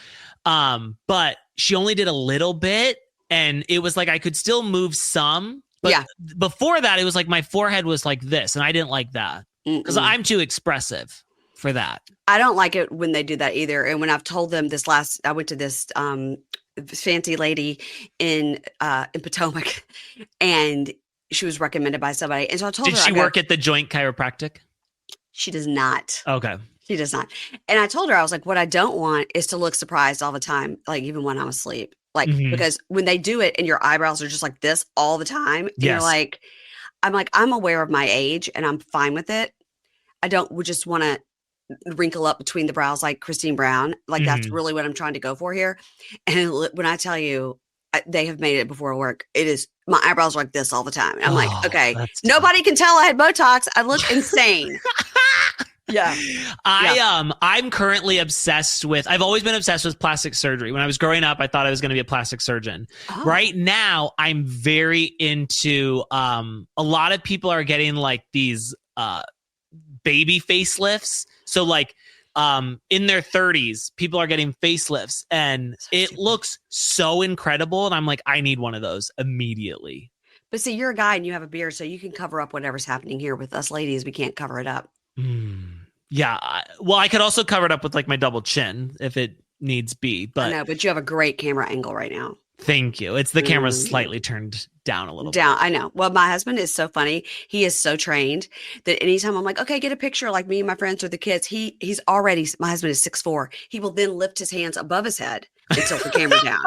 But she only did a little bit, and it was like I could still move some. But before that, it was like my forehead was like this, and I didn't like that because I'm too expressive for that.
I don't like it when they do that either. And when I've told them I went to this fancy lady in Potomac, and she was recommended by somebody. And so I told her.
Did she work at the Joint Chiropractic?
She does not.
Okay.
She does not. And I told her, I was like, what I don't want is to look surprised all the time, like even when I'm asleep. Like, because when they do it and your eyebrows are just like this all the time, you're like, I'm aware of my age and I'm fine with it. Would just want to wrinkle up between the brows like Christine Brown. Like, that's really what I'm trying to go for here. And when I tell you, they have made it before work, my eyebrows are like this all the time. And I'm like, okay, nobody can tell I had Botox. I look insane. Yeah.
I'm currently I've always been obsessed with plastic surgery. When I was growing up, I thought I was going to be a plastic surgeon. Oh. Right now, I'm very into, a lot of people are getting like these, baby facelifts. So like, in their 30s, people are getting facelifts, and it looks so incredible. And I'm like, I need one of those immediately.
But see, you're a guy and you have a beard, so you can cover up whatever's happening here. With us ladies, we can't cover it up.
Yeah. Well, I could also cover it up with like my double chin if it needs be. But
I know, but you have a great camera angle right now.
Thank you. It's the camera's slightly turned down a little bit.
I know. Well, my husband is so funny. He is so trained that anytime I'm like, okay, get a picture, like me and my friends or the kids, he's already, my husband is 6'4". He will then lift his hands above his head and tilt the camera down.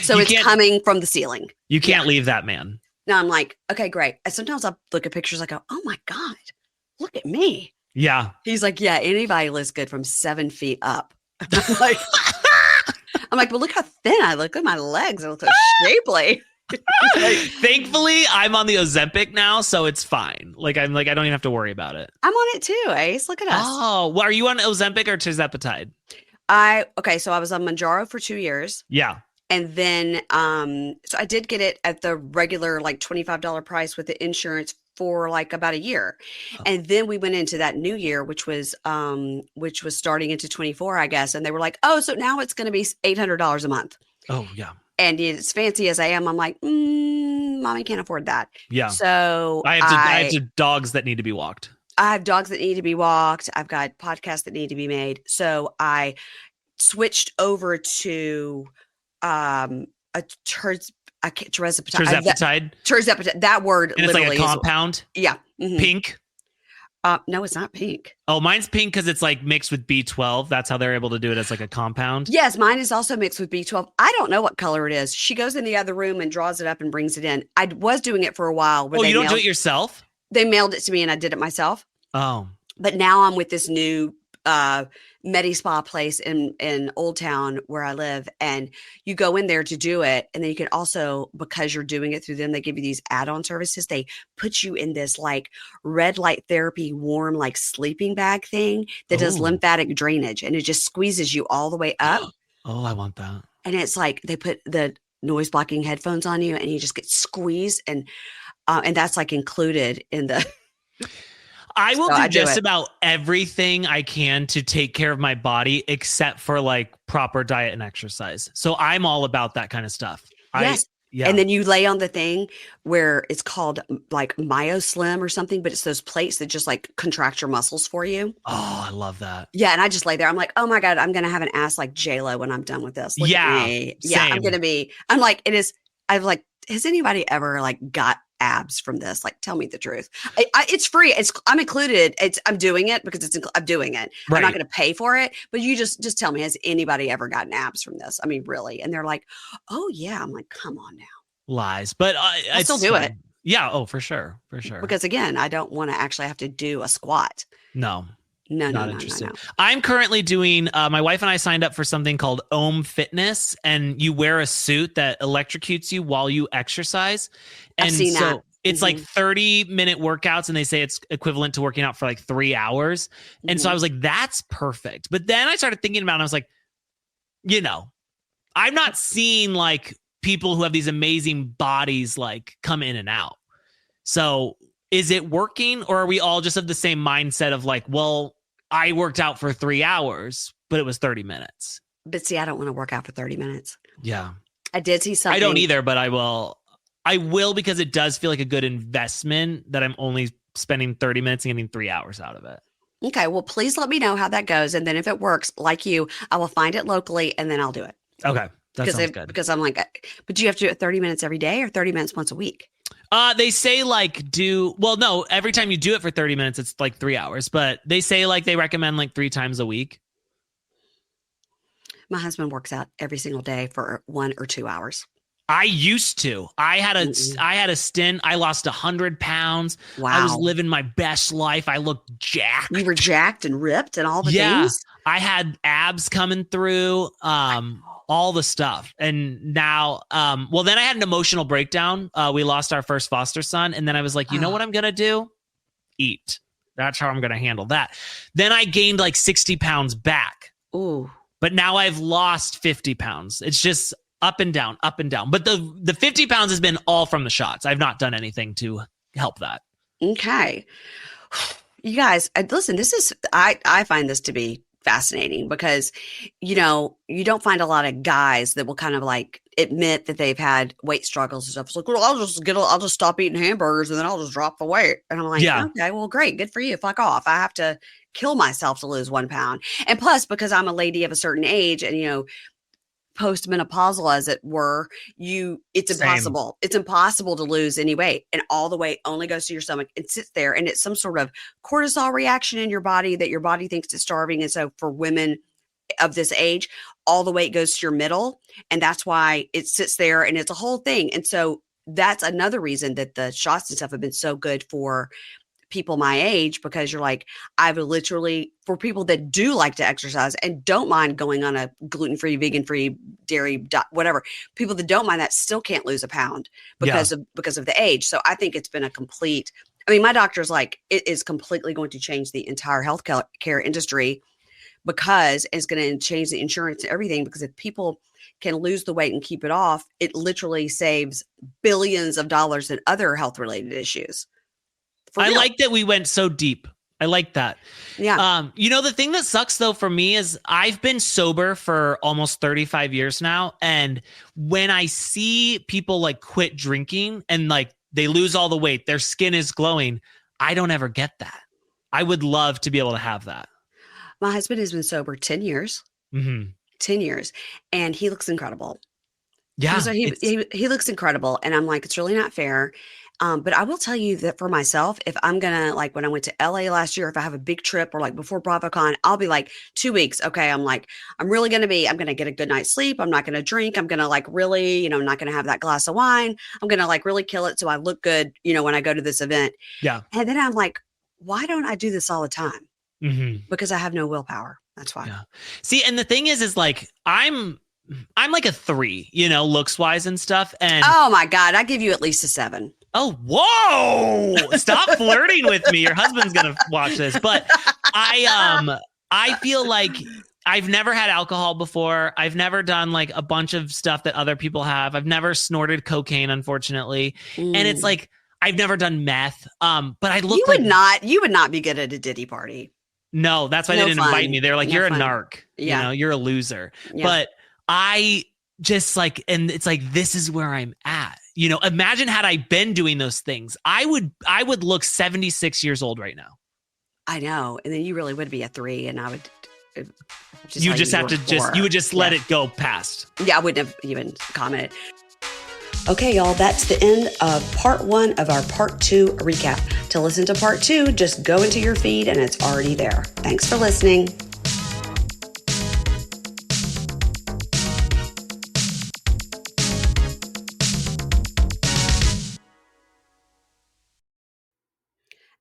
So it's coming from the ceiling.
You can't leave that man.
Now I'm like, okay, great. Sometimes I look at pictures, I go, oh my God, look at me.
Yeah.
He's like, yeah, anybody looks good from 7 feet up. I'm like, but look how thin I look. Look at my legs. I look so shapely.
Thankfully, I'm on the Ozempic now, so it's fine. Like I don't even have to worry about it.
I'm on it too, Ace. Look at us.
Oh, well, are you on Ozempic or tirzepatide?
So I was on Manjaro for 2 years.
Yeah.
And then so I did get it at the regular like $25 price with the insurance for like about a year. And then we went into that new year, which was starting into 24, I guess. And they were like, oh, so now it's gonna be $800 a month.
Oh, yeah.
And as fancy as I am, I'm like, mommy can't afford that.
Yeah.
So
I have dogs that need to be walked.
I have dogs that need to be walked. I've got podcasts that need to be made. So I switched over to a
Tirzepatide.
Tirzepatide. That word
And it's like
literally
a compound.
yeah. Mhm.
Pink.
No, it's not pink.
Oh, mine's pink because it's like mixed with B12. That's how they're able to do it as like a compound.
Yes, mine is also mixed with B12. I don't know what color it is. She goes in the other room and draws it up and brings it in. I was doing it for a while.
Oh, you don't do it yourself?
They mailed it to me and I did it myself.
Oh.
But now I'm with this new Medi Spa place in Old Town where I live, and you go in there to do it, and then you can also, because you're doing it through them, they give you these add-on services. They put you in this like red light therapy warm like sleeping bag thing that does lymphatic drainage, and it just squeezes you all the way up.
Oh, I want that.
And it's like they put the noise blocking headphones on you and you just get squeezed, and that's like included in the
I will do just about everything I can to take care of my body except for like proper diet and exercise. So I'm all about that kind of stuff.
Yes.
Yeah.
And then you lay on the thing where it's called like MyoSlim or something, but it's those plates that just like contract your muscles for you.
Oh, I love that.
Yeah. And I just lay there. I'm like, oh my God, I'm going to have an ass like J-Lo when I'm done with this. Look at me. Yeah. I'm like, has anybody ever like got abs from this? Like, tell me the truth. It's free. I'm included. I'm doing it because I'm doing it. Right. I'm not going to pay for it, but you just tell me, has anybody ever gotten abs from this? I mean, really? And they're like, oh yeah. I'm like, come on now.
Lies, but
I still do it.
Yeah. Oh, for sure.
Because again, I don't want to actually have to do a squat.
No.
Not interested.
No. I'm currently doing, my wife and I signed up for something called Ohm Fitness, and you wear a suit that electrocutes you while you exercise. And
I've seen that.
It's like 30-minute workouts, and they say it's equivalent to working out for like 3 hours. And so I was like, that's perfect. But then I started thinking about it, and I was like, I'm not seeing like people who have these amazing bodies like come in and out. So is it working, or are we all just of the same mindset of like, well, I worked out for 3 hours, but it was 30 minutes.
But see, I don't want to work out for 30 minutes.
Yeah.
I did see something.
I don't either, but I will because it does feel like a good investment that I'm only spending 30 minutes and getting 3 hours out of it.
Okay. Well, please let me know how that goes. And then if it works, like you, I will find it locally and then I'll do it.
Okay. That sounds good.
Because I'm like, but do you have to do it 30 minutes every day or 30 minutes once a week?
They say like no, every time you do it for 30 minutes, it's like 3 hours, but they say like they recommend like 3 times a week.
My husband works out every single day for 1 or 2 hours.
I used to. I had a stint. I lost 100 pounds.
Wow.
I was living my best life. I looked jacked.
You were jacked and ripped and all the things?
I had abs coming through, all the stuff. And now, then I had an emotional breakdown. We lost our first foster son. And then I was like, you know what I'm going to do? Eat. That's how I'm going to handle that. Then I gained like 60 pounds back.
Ooh.
But now I've lost 50 pounds. It's just up and down, up and down. But the 50 pounds has been all from the shots. I've not done anything to help that.
Okay. You guys, listen, I find this to be fascinating because, you don't find a lot of guys that will kind of like admit that they've had weight struggles and stuff. It's like, well, I'll just stop eating hamburgers and then I'll just drop the weight. And I'm like, okay, well, great. Good for you. Fuck off. I have to kill myself to lose 1 pound. And plus, because I'm a lady of a certain age and, postmenopausal as it were, it's impossible. It's impossible to lose any weight, and all the weight only goes to your stomach and sits there, and it's some sort of cortisol reaction in your body that your body thinks it's starving. And so for women of this age, all the weight goes to your middle, and that's why it sits there, and it's a whole thing. And so that's another reason that the shots and stuff have been so good for people my age, because you're like, I've literally, for people that do like to exercise and don't mind going on a gluten-free, vegan-free, dairy, whatever, people that don't mind that still can't lose a pound
Yeah.
because of the age. So I think it's been a complete, I mean, my doctor's like, it is completely going to change the entire health care industry, because it's going to change the insurance and everything, because if people can lose the weight and keep it off, it literally saves billions of dollars in other health related issues. For
I
real.
like that we went so deep. I like that.
Yeah.
The thing that sucks though for me is I've been sober for almost 35 years now. And when I see people like quit drinking and like they lose all the weight, their skin is glowing, I don't ever get that. I would love to be able to have that.
My husband has been sober 10 years,
Mm-hmm.
10 years, and he looks incredible.
Yeah.
He looks incredible. And I'm like, it's really not fair. But I will tell you that for myself, if I'm gonna, like, when I went to LA last year, if I have a big trip or like before BravoCon, I'll be like 2 weeks. Okay. I'm like, I'm gonna get a good night's sleep. I'm not gonna drink. I'm gonna like really, I'm not gonna have that glass of wine. I'm gonna like really kill it so I look good, when I go to this event.
Yeah.
And then I'm like, why don't I do this all the time?
Mm-hmm.
Because I have no willpower. That's why.
Yeah. See, and the thing is like I'm like a 3, looks wise and stuff. And
Oh my God, I give you at least a 7.
oh, whoa! Stop flirting with me. Your husband's gonna watch this. But I feel like I've never had alcohol before. I've never done like a bunch of stuff that other people have. I've never snorted cocaine, unfortunately. And it's like I've never done meth. But I look
You would not be good at a Diddy party.
No, that's why
No
they didn't
fun.
invite me. They're like,
No
you're
fun.
a narc.
Yeah.
You're a loser.
Yeah.
But I just like, and it's like, this is where I'm at. Imagine had I been doing those things, I would look 76 years old right now.
I know. And then you really would be a 3, and I would
you would just let it go past.
Yeah, I wouldn't have even commented. Okay, y'all, that's the end of part 1 of our part 2 recap. To listen to part 2, just go into your feed and it's already there. Thanks for listening.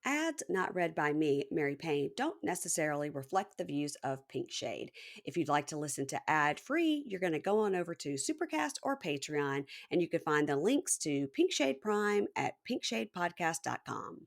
Ads not read by me, Mary Payne, don't necessarily reflect the views of Pink Shade. If you'd like to listen to ad-free, you're going to go on over to Supercast or Patreon, and you can find the links to Pink Shade Prime at pinkshadepodcast.com.